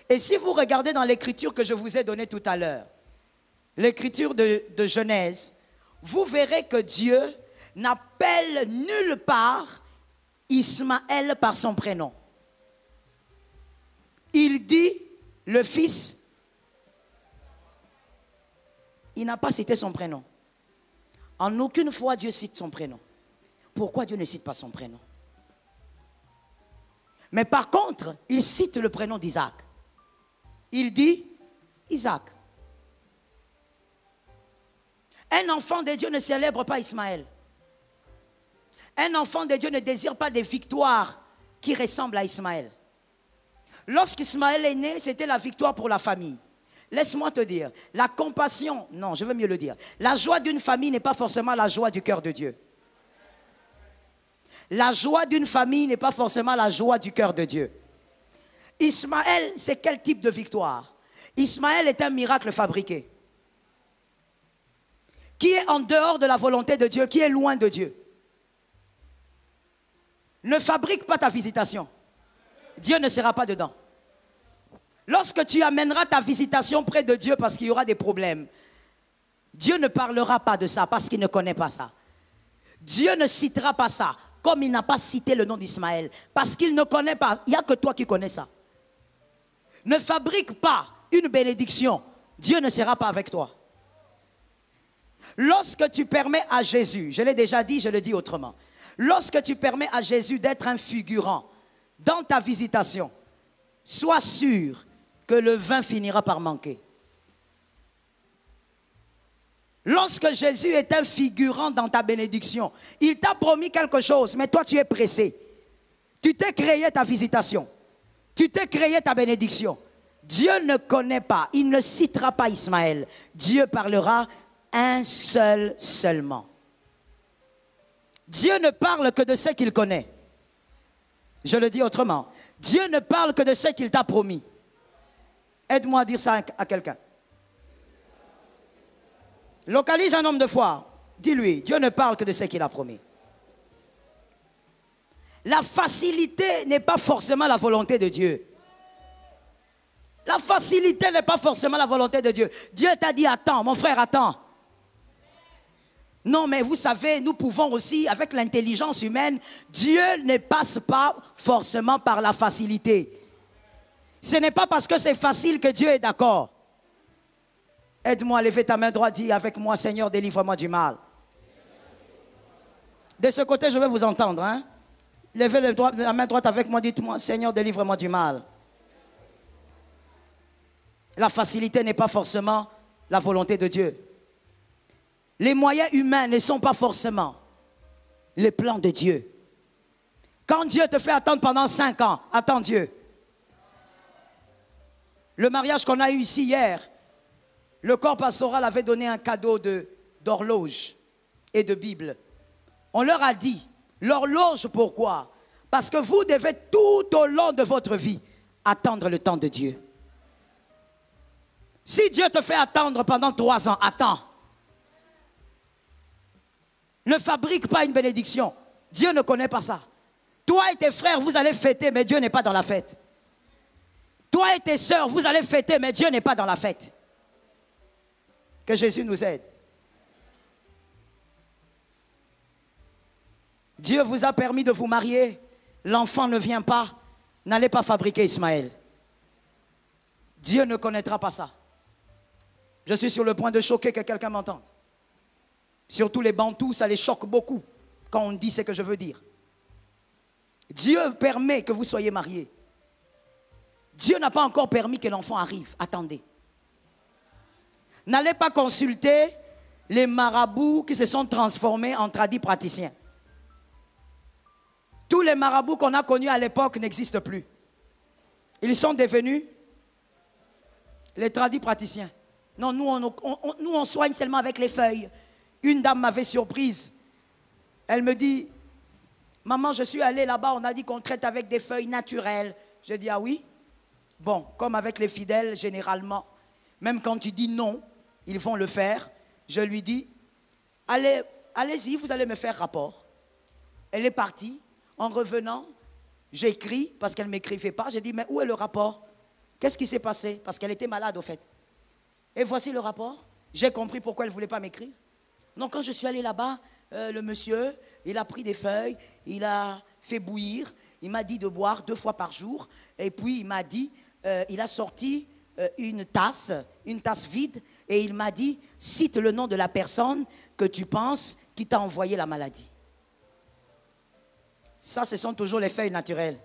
Et si vous regardez dans l'écriture que je vous ai donnée tout à l'heure, l'écriture de Genèse, vous verrez que Dieu n'appelle nulle part Ismaël par son prénom. Il dit le fils, il n'a pas cité son prénom. En aucune fois Dieu cite son prénom. Pourquoi Dieu ne cite pas son prénom? Mais par contre, il cite le prénom d'Isaac. Il dit Isaac. Un enfant de Dieu ne célèbre pas Ismaël. Un enfant de Dieu ne désire pas des victoires qui ressemblent à Ismaël. Lorsqu'Ismaël est né, c'était la victoire pour la famille. Laisse-moi te dire, la compassion, non, je veux mieux le dire. La joie d'une famille n'est pas forcément la joie du cœur de Dieu. La joie d'une famille n'est pas forcément la joie du cœur de Dieu. Ismaël, c'est quel type de victoire? Ismaël est un miracle fabriqué. Qui est en dehors de la volonté de Dieu, qui est loin de Dieu. Ne fabrique pas ta visitation. Dieu ne sera pas dedans. Lorsque tu amèneras ta visitation près de Dieu parce qu'il y aura des problèmes, Dieu ne parlera pas de ça parce qu'il ne connaît pas ça. Dieu ne citera pas ça comme il n'a pas cité le nom d'Ismaël parce qu'il ne connaît pas. Il n'y a que toi qui connais ça. Ne fabrique pas une bénédiction. Dieu ne sera pas avec toi. Lorsque tu permets à Jésus, je l'ai déjà dit, je le dis autrement. Lorsque tu permets à Jésus d'être un figurant dans ta visitation, sois sûr que le vin finira par manquer. Lorsque Jésus est un figurant dans ta bénédiction, il t'a promis quelque chose, mais toi tu es pressé. Tu t'es créé ta visitation. Tu t'es créé ta bénédiction. Dieu ne connaît pas, il ne citera pas Ismaël. Dieu parlera un seul seulement. Dieu ne parle que de ce qu'il connaît. Je le dis autrement. Dieu ne parle que de ce qu'il t'a promis. Aide-moi à dire ça à quelqu'un. Localise un homme de foi. Dis-lui, Dieu ne parle que de ce qu'il a promis. La facilité n'est pas forcément la volonté de Dieu. La facilité n'est pas forcément la volonté de Dieu. Dieu t'a dit, attends, mon frère, attends. Non, mais vous savez, nous pouvons aussi, avec l'intelligence humaine, Dieu ne passe pas forcément par la facilité. Ce n'est pas parce que c'est facile que Dieu est d'accord. Aide-moi à lever ta main droite, dis avec moi, Seigneur, délivre-moi du mal. De ce côté, je vais vous entendre. Hein? Levez la main droite avec moi, dites-moi, Seigneur, délivre-moi du mal. La facilité n'est pas forcément la volonté de Dieu. Les moyens humains ne sont pas forcément les plans de Dieu. Quand Dieu te fait attendre pendant 5 ans, attends Dieu. Le mariage qu'on a eu ici hier, le corps pastoral avait donné un cadeau d'horloge et de Bible. On leur a dit, l'horloge pourquoi? Parce que vous devez tout au long de votre vie attendre le temps de Dieu. Si Dieu te fait attendre pendant 3 ans, attends. Ne fabrique pas une bénédiction. Dieu ne connaît pas ça. Toi et tes frères, vous allez fêter, mais Dieu n'est pas dans la fête. Toi et tes sœurs, vous allez fêter, mais Dieu n'est pas dans la fête. Que Jésus nous aide. Dieu vous a permis de vous marier. L'enfant ne vient pas. N'allez pas fabriquer Ismaël. Dieu ne connaîtra pas ça. Je suis sur le point de choquer que quelqu'un m'entende. Surtout les Bantous, ça les choque beaucoup quand on dit ce que je veux dire. Dieu permet que vous soyez mariés. Dieu n'a pas encore permis que l'enfant arrive. Attendez. N'allez pas consulter les marabouts qui se sont transformés en tradis praticiens. Tous les marabouts qu'on a connus à l'époque n'existent plus. Ils sont devenus les tradis praticiens. Non, nous on soigne seulement avec les feuilles. Une dame m'avait surprise. Elle me dit, maman, je suis allée là-bas, on a dit qu'on traite avec des feuilles naturelles. Je dis, ah oui? Bon, comme avec les fidèles, généralement, même quand tu dis non, ils vont le faire. Je lui dis, allez-y, vous allez me faire rapport. Elle est partie. En revenant, J'écris parce qu'elle ne m'écrivait pas. J'ai dit, mais où est le rapport? Qu'est-ce qui s'est passé? Parce qu'elle était malade au fait. Et voici le rapport. J'ai compris pourquoi elle ne voulait pas m'écrire. Donc quand je suis allé là-bas, le monsieur, il a pris des feuilles, il a fait bouillir, il m'a dit de boire 2 fois par jour. Et puis il m'a dit, il a sorti une tasse vide, et il m'a dit, cite le nom de la personne que tu penses qui t'a envoyé la maladie. Ça, ce sont toujours les feuilles naturelles.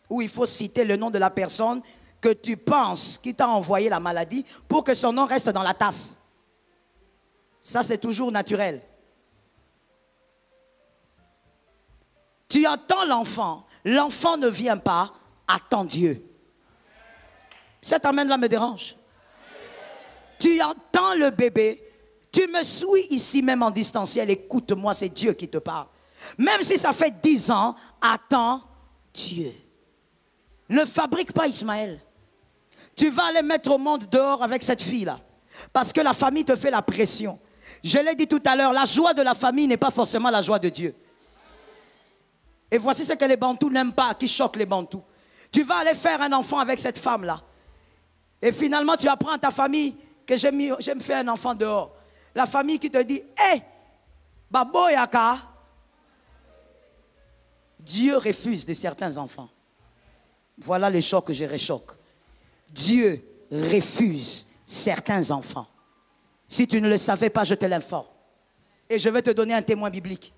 Où il faut citer le nom de la personne que tu penses qui t'a envoyé la maladie pour que son nom reste dans la tasse. Ça, c'est toujours naturel. Tu attends l'enfant. L'enfant ne vient pas. Attends Dieu. Cet amène-là me dérange. Tu entends le bébé. Tu me suis ici même en distanciel. Écoute-moi, c'est Dieu qui te parle. Même si ça fait 10 ans, attends Dieu. Ne fabrique pas Ismaël. Tu vas aller mettre au monde dehors avec cette fille-là. Parce que la famille te fait la pression. Je l'ai dit tout à l'heure, la joie de la famille n'est pas forcément la joie de Dieu. Et voici ce que les Bantous n'aiment pas, qui choque les Bantous. Tu vas aller faire un enfant avec cette femme-là. Et finalement, tu apprends à ta famille que j'aime faire un enfant dehors. La famille qui te dit, hé, baboyaka. Dieu refuse de certains enfants. Voilà le choc que je réchoque. Dieu refuse certains enfants. Si tu ne le savais pas, je te l'informe. Et je vais te donner un témoin biblique.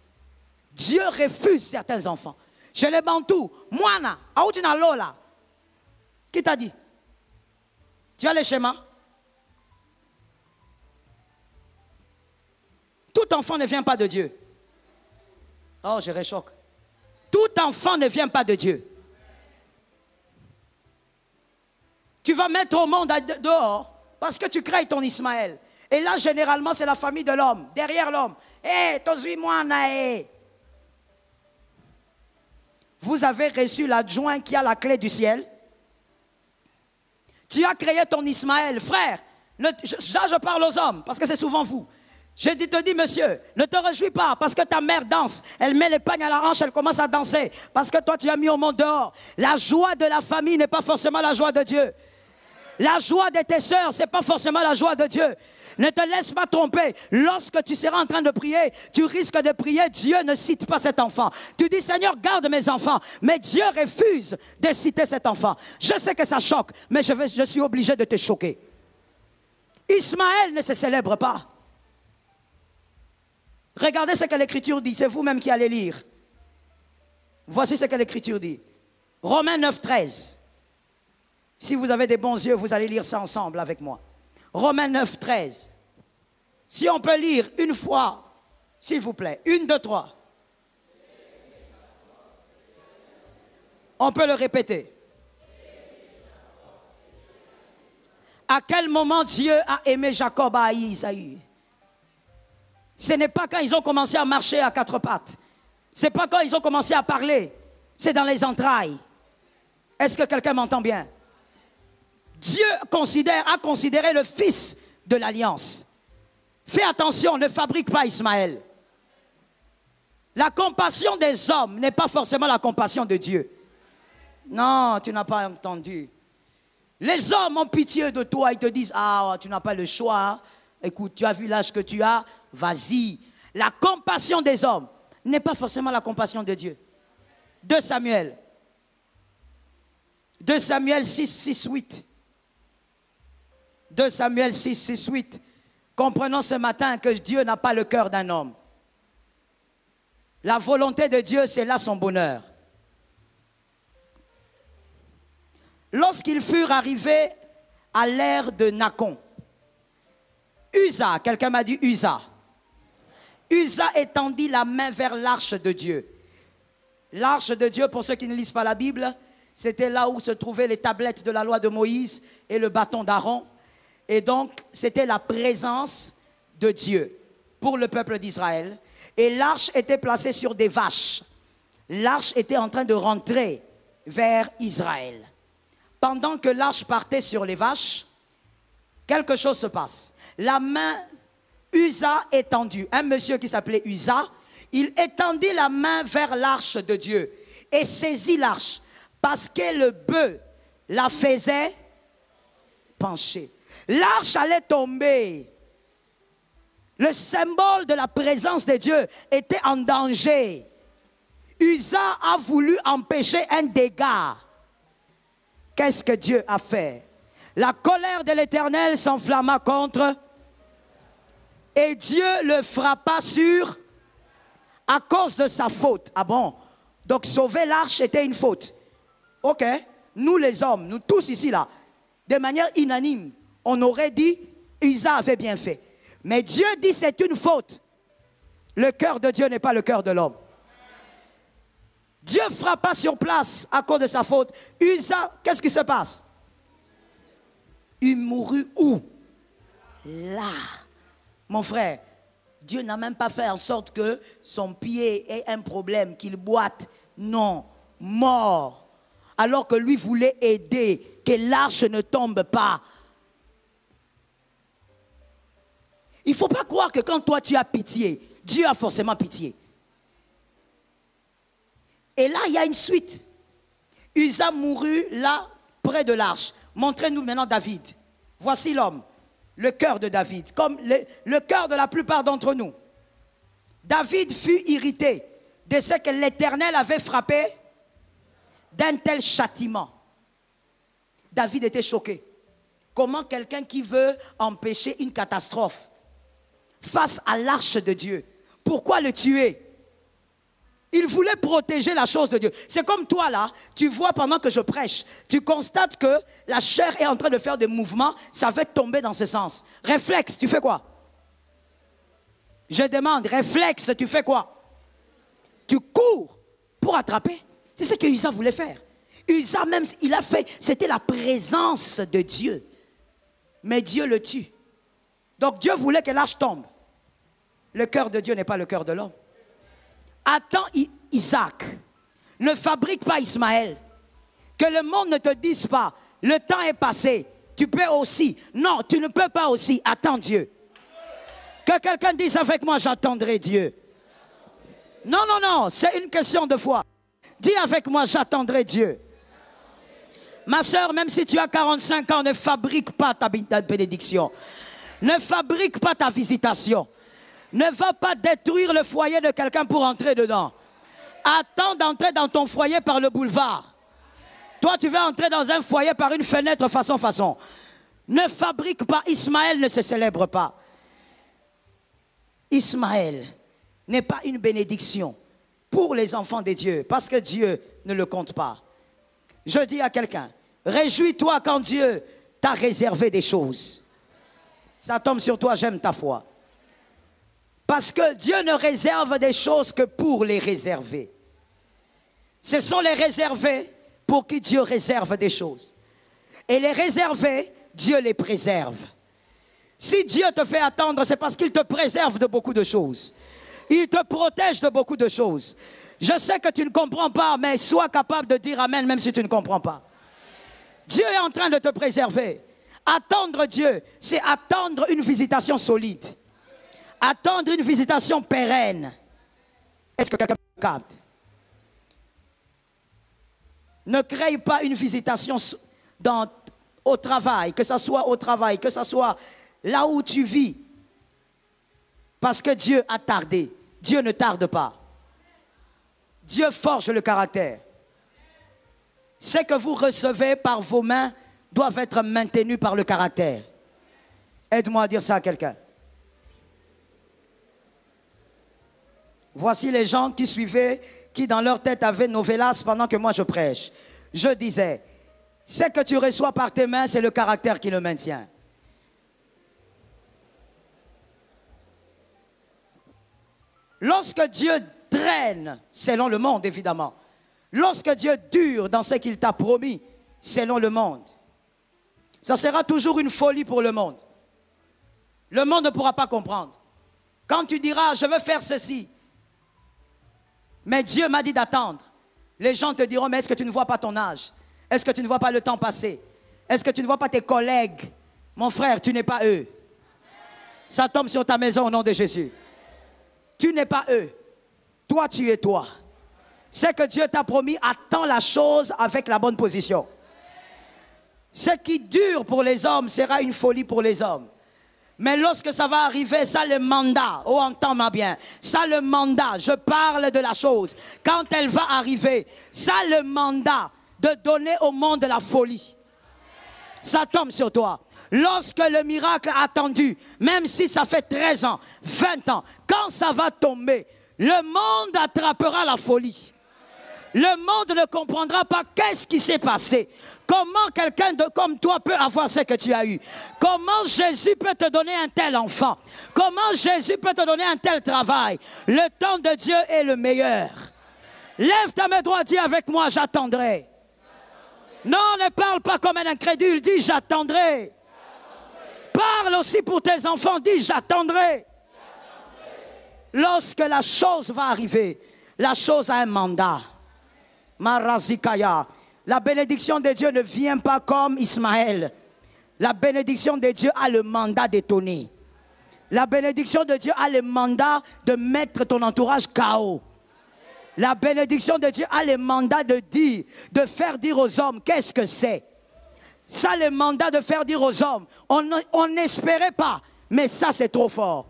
Dieu refuse certains enfants. Chez les Bantous, Moana, Aoutina Lola. Qui t'a dit? Tu as les schémas? Tout enfant ne vient pas de Dieu. Oh, je réchoque. Tout enfant ne vient pas de Dieu. Tu vas mettre au monde dehors parce que tu crées ton Ismaël. Et là, généralement, c'est la famille de l'homme, derrière l'homme. Hé, toi-moi, nae. Vous avez reçu l'adjoint qui a la clé du ciel. Tu as créé ton Ismaël. Frère, je parle aux hommes parce que c'est souvent vous. Je te dis, monsieur, ne te réjouis pas parce que ta mère danse. Elle met les pagnes à la hanche, elle commence à danser. Parce que toi, tu as mis au monde dehors. La joie de la famille n'est pas forcément la joie de Dieu. La joie de tes sœurs, ce n'est pas forcément la joie de Dieu. Ne te laisse pas tromper. Lorsque tu seras en train de prier, tu risques de prier, Dieu ne cite pas cet enfant. Tu dis, Seigneur, garde mes enfants. Mais Dieu refuse de citer cet enfant. Je sais que ça choque, mais je suis obligé de te choquer. Ismaël ne se célèbre pas. Regardez ce que l'Écriture dit. C'est vous-même qui allez lire. Voici ce que l'Écriture dit. Romains 9, 13. Si vous avez des bons yeux, vous allez lire ça ensemble avec moi. Romains 9, 13. Si on peut lire une fois, s'il vous plaît. 1, 2, 3. On peut le répéter. À quel moment Dieu a aimé Jacob à Isaïe? Ce n'est pas quand ils ont commencé à marcher à 4 pattes. Ce n'est pas quand ils ont commencé à parler. C'est dans les entrailles. Est-ce que quelqu'un m'entend bien? Dieu a considéré le fils de l'alliance. Fais attention, ne fabrique pas Ismaël. La compassion des hommes n'est pas forcément la compassion de Dieu. Non, tu n'as pas entendu. Les hommes ont pitié de toi, ils te disent, ah, tu n'as pas le choix. Écoute, tu as vu l'âge que tu as, vas-y. La compassion des hommes n'est pas forcément la compassion de Dieu. 2 Samuel 6, 6, 8. 2 Samuel 6, 6, 8. Comprenons ce matin que Dieu n'a pas le cœur d'un homme. La volonté de Dieu, c'est là son bonheur. Lorsqu'ils furent arrivés à l'ère de Nacon, Uza, quelqu'un m'a dit Uza. Uza étendit la main vers l'arche de Dieu. L'arche de Dieu, pour ceux qui ne lisent pas la Bible, c'était là où se trouvaient les tablettes de la loi de Moïse et le bâton d'Aaron. Et donc, c'était la présence de Dieu pour le peuple d'Israël. Et l'arche était placée sur des vaches. L'arche était en train de rentrer vers Israël. Pendant que l'arche partait sur les vaches, quelque chose se passe. La main Uza étendue, un monsieur qui s'appelait Uza, il étendit la main vers l'arche de Dieu. et saisit l'arche, parce que le bœuf la faisait pencher. L'arche allait tomber. Le symbole de la présence de Dieu était en danger. Uza a voulu empêcher un dégât. Qu'est-ce que Dieu a fait? La colère de l'Éternel s'enflamma contre, et Dieu le frappa sur à cause de sa faute. Ah bon? Donc sauver l'arche était une faute. Ok? Nous les hommes, nous tous ici là, de manière unanime, on aurait dit Uza avait bien fait. Mais Dieu dit c'est une faute. Le cœur de Dieu n'est pas le cœur de l'homme. Dieu frappa sur place à cause de sa faute. Uza, qu'est-ce qui se passe? Il mourut où? Là. Mon frère, Dieu n'a même pas fait en sorte que son pied ait un problème, qu'il boite. Non, mort. Alors que lui voulait aider, que l'arche ne tombe pas. Il ne faut pas croire que quand toi tu as pitié, Dieu a forcément pitié. Et là, il y a une suite. Uza mourut là, près de l'arche. Montrez-nous maintenant David. Voici l'homme, le cœur de David, comme le cœur de la plupart d'entre nous. David fut irrité de ce que l'Éternel avait frappé d'un tel châtiment. David était choqué. Comment quelqu'un qui veut empêcher une catastrophe face à l'arche de Dieu, pourquoi le tuer? Il voulait protéger la chose de Dieu. C'est comme toi là, tu vois pendant que je prêche, tu constates que la chair est en train de faire des mouvements, ça va tomber dans ce sens. Réflexe, tu fais quoi? Je demande, réflexe, tu fais quoi? Tu cours pour attraper. C'est ce que Uza voulait faire. Uza même, il a fait, c'était la présence de Dieu. Mais Dieu le tue. Donc Dieu voulait que l'arche tombe. Le cœur de Dieu n'est pas le cœur de l'homme. Attends Isaac. Ne fabrique pas Ismaël. Que le monde ne te dise pas, le temps est passé. Tu peux aussi. Non, tu ne peux pas aussi. Attends Dieu. Que quelqu'un dise avec moi, j'attendrai Dieu. Non, non, non, c'est une question de foi. Dis avec moi, j'attendrai Dieu. Ma soeur, même si tu as 45 ans, ne fabrique pas ta bénédiction. Ne fabrique pas ta visitation. Ne va pas détruire le foyer de quelqu'un pour entrer dedans. Attends d'entrer dans ton foyer par le boulevard. Toi, tu vas entrer dans un foyer par une fenêtre façon. Ne fabrique pas. Ismaël ne se célèbre pas. Ismaël n'est pas une bénédiction pour les enfants de Dieu, parce que Dieu ne le compte pas. Je dis à quelqu'un, réjouis-toi quand Dieu t'a réservé des choses. Ça tombe sur toi, j'aime ta foi. Parce que Dieu ne réserve des choses que pour les réserver. Ce sont les réservés pour qui Dieu réserve des choses. Et les réservés, Dieu les préserve. Si Dieu te fait attendre, c'est parce qu'il te préserve de beaucoup de choses. Il te protège de beaucoup de choses. Je sais que tu ne comprends pas, mais sois capable de dire Amen même si tu ne comprends pas. Dieu est en train de te préserver. Attendre Dieu, c'est attendre une visitation solide. Attendre une visitation pérenne. Est-ce que quelqu'un me capte? Ne crée pas une visitation au travail, que ce soit au travail, que ce soit là où tu vis. Parce que Dieu a tardé. Dieu ne tarde pas. Dieu forge le caractère. Ce que vous recevez par vos mains doivent être maintenus par le caractère. Aide-moi à dire ça à quelqu'un. Voici les gens qui suivaient, qui dans leur tête avaient Novelas pendant que moi je prêche. Je disais, ce que tu reçois par tes mains, c'est le caractère qui le maintient. Lorsque Dieu traîne, selon le monde évidemment, lorsque Dieu dure dans ce qu'il t'a promis, selon le monde, ça sera toujours une folie pour le monde. Le monde ne pourra pas comprendre. Quand tu diras, je veux faire ceci, mais Dieu m'a dit d'attendre, les gens te diront, mais est-ce que tu ne vois pas ton âge? Est-ce que tu ne vois pas le temps passer? Est-ce que tu ne vois pas tes collègues? Mon frère, tu n'es pas eux. Ça tombe sur ta maison au nom de Jésus. Tu n'es pas eux. Toi, tu es toi. c'est que Dieu t'a promis, attends la chose avec la bonne position. Ce qui dure pour les hommes sera une folie pour les hommes. Mais lorsque ça va arriver, ça le mandat, oh entends-moi bien, ça le mandat, je parle de la chose, quand elle va arriver, ça le mandat de donner au monde la folie. Ça tombe sur toi. Lorsque le miracle attendu, même si ça fait 13 ans, 20 ans, quand ça va tomber, le monde attrapera la folie. Le monde ne comprendra pas qu'est-ce qui s'est passé. Comment quelqu'un comme toi peut avoir ce que tu as eu. Comment Jésus peut te donner un tel enfant. Comment Jésus peut te donner un tel travail. Le temps de Dieu est le meilleur. Lève ta main droite, dis avec moi, j'attendrai. Non, ne parle pas comme un incrédule, dis j'attendrai. Parle aussi pour tes enfants, dis j'attendrai. Lorsque la chose va arriver, la chose a un mandat. Marazikaya. La bénédiction de Dieu ne vient pas comme Ismaël. La bénédiction de Dieu a le mandat d'étonner. La bénédiction de Dieu a le mandat de mettre ton entourage KO. La bénédiction de Dieu a le mandat de dire, de faire dire aux hommes qu'est-ce que c'est. Ça, le mandat de faire dire aux hommes. On n'espérait pas, mais ça c'est trop fort.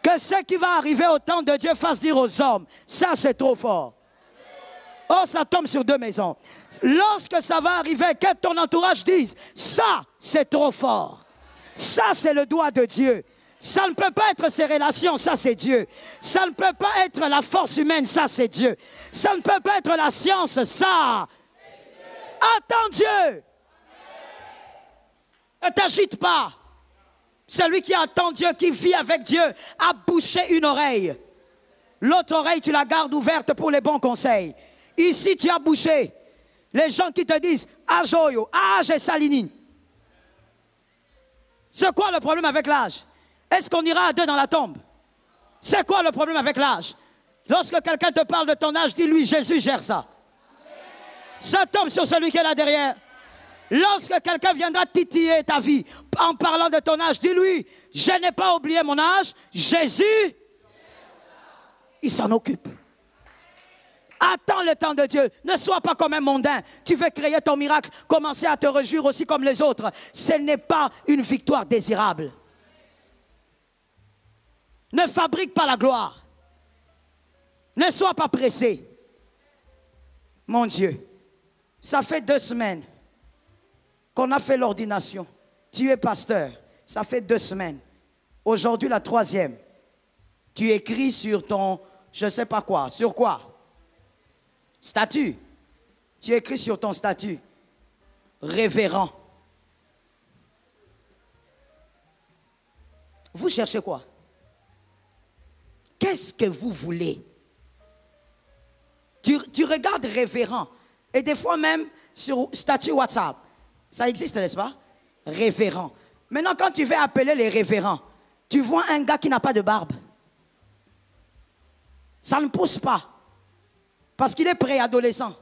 Que ce qui va arriver au temps de Dieu fasse dire aux hommes, ça c'est trop fort. Oh, ça tombe sur deux maisons. Lorsque ça va arriver, que ton entourage dise, ça, c'est trop fort. Ça, c'est le doigt de Dieu. Ça ne peut pas être ses relations, ça, c'est Dieu. Ça ne peut pas être la force humaine, ça, c'est Dieu. Ça ne peut pas être la science, ça. Attends Dieu. Ne t'agite pas. Celui qui attend Dieu, qui vit avec Dieu, a bouché une oreille. L'autre oreille, tu la gardes ouverte pour les bons conseils. Ici, tu as bouché. Les gens qui te disent, ah Joyo, ah j'ai Salinine. C'est quoi le problème avec l'âge? Est-ce qu'on ira à deux dans la tombe? C'est quoi le problème avec l'âge? Lorsque quelqu'un te parle de ton âge, dis-lui, Jésus gère ça. Ça tombe sur celui qui est là derrière. Lorsque quelqu'un viendra titiller ta vie en parlant de ton âge, dis-lui, je n'ai pas oublié mon âge, Jésus, il s'en occupe. Attends le temps de Dieu. Ne sois pas comme un mondain. Tu veux créer ton miracle. Commencer à te réjouir aussi comme les autres. Ce n'est pas une victoire désirable. Ne fabrique pas la gloire. Ne sois pas pressé. Mon Dieu, ça fait 2 semaines qu'on a fait l'ordination. Tu es pasteur. Ça fait 2 semaines. Aujourd'hui, la 3e. Tu écris sur ton, je ne sais pas quoi. Sur quoi? Statut. Tu écris sur ton statut. Révérend. Vous cherchez quoi? Qu'est-ce que vous voulez? Tu regardes révérend. Et des fois même sur statut WhatsApp. Ça existe, n'est-ce pas? Révérend. Maintenant, quand tu vas appeler les révérends, tu vois un gars qui n'a pas de barbe. Ça ne pousse pas. Parce qu'il est préadolescent.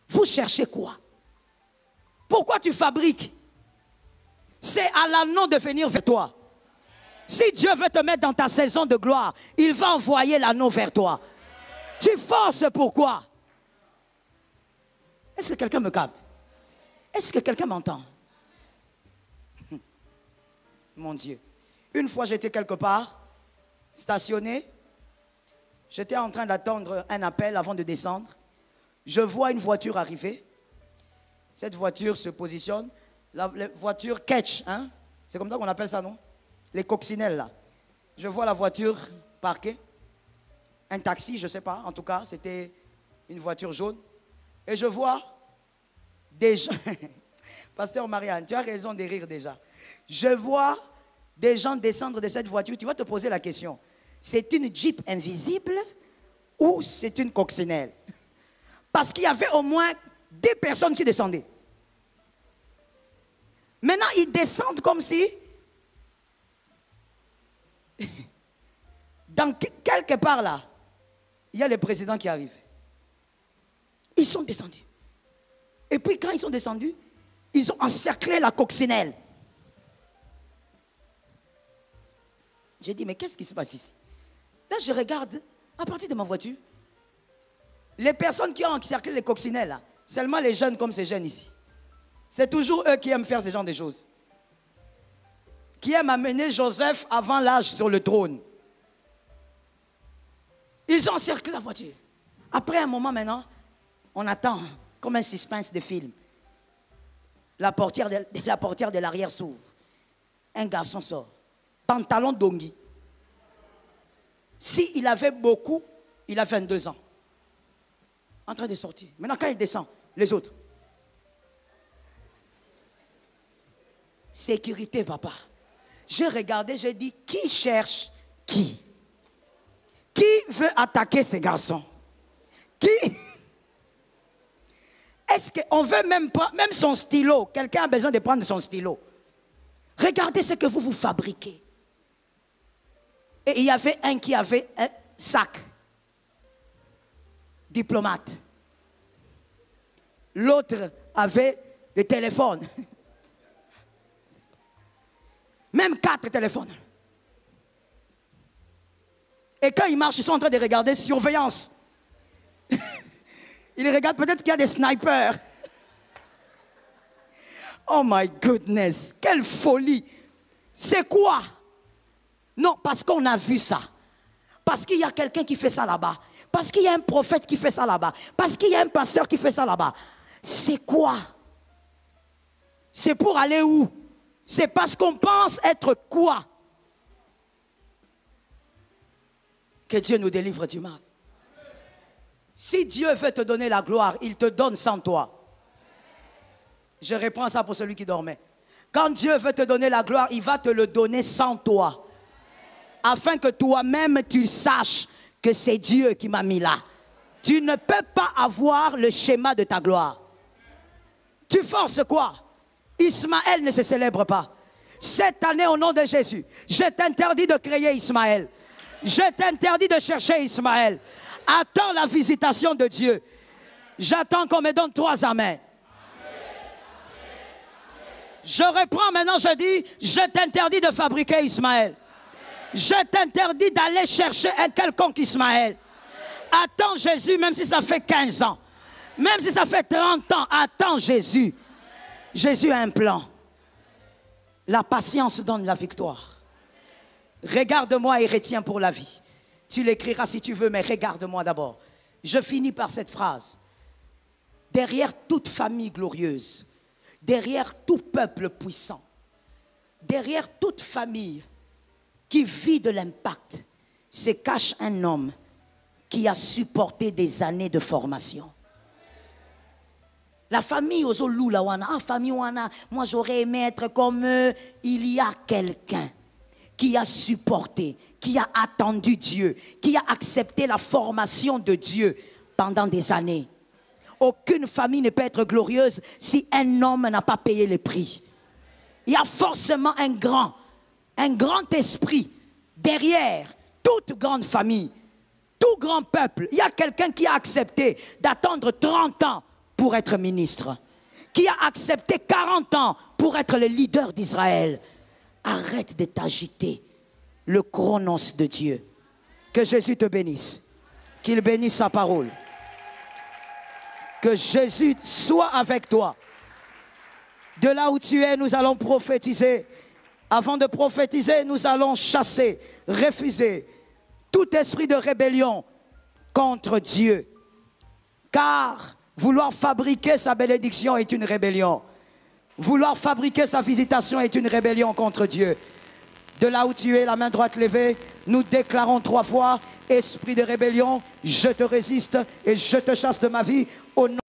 Vous cherchez quoi? Pourquoi tu fabriques? C'est à l'anneau de venir vers toi. Si Dieu veut te mettre dans ta saison de gloire, il va envoyer l'anneau vers toi. Tu forces pourquoi? Est-ce que quelqu'un me capte? Est-ce que quelqu'un m'entend? Mon Dieu. Une fois j'étais quelque part, stationné. J'étais en train d'attendre un appel avant de descendre. Je vois une voiture arriver. Cette voiture se positionne. La voiture catch, hein? C'est comme ça qu'on appelle ça, non? Les coccinelles, là. Je vois la voiture parquée. Un taxi, je ne sais pas. En tout cas, c'était une voiture jaune. Et je vois des gens... Pasteur Marianne, tu as raison de rire déjà. Je vois des gens descendre de cette voiture. Tu vas te poser la question. C'est une Jeep invisible ou c'est une coccinelle? Parce qu'il y avait au moins 2 personnes qui descendaient. Maintenant, ils descendent comme si... Dans quelque part là, il y a le président qui arrive. Ils sont descendus. Et puis quand ils sont descendus, ils ont encerclé la coccinelle. J'ai dit, mais qu'est-ce qui se passe ici? Là, je regarde, à partir de ma voiture, les personnes qui ont encerclé les coccinelles, là, seulement les jeunes comme ces jeunes ici. C'est toujours eux qui aiment faire ce genre de choses. Qui aiment amener Joseph avant l'âge sur le trône. Ils ont encerclé la voiture. Après un moment maintenant, on attend, comme un suspense de film. La portière de l'arrière s'ouvre. Un garçon sort. Pantalon d'ongui. S'il avait beaucoup, il a 22 ans. En train de sortir. Maintenant, quand il descend, les autres. Sécurité, papa. J'ai regardé, j'ai dit, qui cherche qui? Qui veut attaquer ces garçons? Qui? Est-ce qu'on veut même pas, même son stylo, quelqu'un a besoin de prendre son stylo. Regardez ce que vous fabriquez. Et il y avait un qui avait un sac. Diplomate. L'autre avait des téléphones. Même 4 téléphones. Et quand ils marchent, ils sont en train de regarder surveillance. Ils regardent peut-être qu'il y a des snipers. Oh my goodness, quelle folie. C'est quoi? Non, parce qu'on a vu ça. Parce qu'il y a quelqu'un qui fait ça là-bas. Parce qu'il y a un prophète qui fait ça là-bas. Parce qu'il y a un pasteur qui fait ça là-bas. C'est quoi? C'est pour aller où? C'est parce qu'on pense être quoi? Que Dieu nous délivre du mal. Si Dieu veut te donner la gloire, il te donne sans toi. Je reprends ça pour celui qui dormait. Quand Dieu veut te donner la gloire, il va te le donner sans toi. Afin que toi-même tu saches que c'est Dieu qui m'a mis là. Tu ne peux pas avoir le schéma de ta gloire. Tu forces quoi? Ismaël ne se célèbre pas. Cette année, au nom de Jésus, je t'interdis de créer Ismaël. Je t'interdis de chercher Ismaël. Attends la visitation de Dieu. J'attends qu'on me donne 3 amens. Je reprends maintenant, je dis, je t'interdis de fabriquer Ismaël. Je t'interdis d'aller chercher un quelconque Ismaël. Attends Jésus, même si ça fait 15 ans. Même si ça fait 30 ans, attends Jésus. Jésus a un plan. La patience donne la victoire. Regarde-moi et retiens pour la vie. Tu l'écriras si tu veux, mais regarde-moi d'abord. Je finis par cette phrase. Derrière toute famille glorieuse, derrière tout peuple puissant, derrière toute famille qui vit de l'impact, se cache un homme qui a supporté des années de formation. La famille aux Oloula wana, famille wana, moi j'aurais aimé être comme eux. Il y a quelqu'un qui a supporté, qui a attendu Dieu, qui a accepté la formation de Dieu pendant des années. Aucune famille ne peut être glorieuse si un homme n'a pas payé le prix. Il y a forcément un grand esprit derrière toute grande famille, tout grand peuple. Il y a quelqu'un qui a accepté d'attendre 30 ans pour être ministre, qui a accepté 40 ans pour être le leader d'Israël. Arrête de t'agiter. Le chronos de Dieu. Que Jésus te bénisse. Qu'il bénisse sa parole. Que Jésus soit avec toi. De là où tu es, nous allons prophétiser. Avant de prophétiser, nous allons chasser, refuser tout esprit de rébellion contre Dieu. Car vouloir fabriquer sa bénédiction est une rébellion. Vouloir fabriquer sa visitation est une rébellion contre Dieu. De là où tu es, la main droite levée, nous déclarons 3 fois, esprit de rébellion, je te résiste et je te chasse de ma vie au nom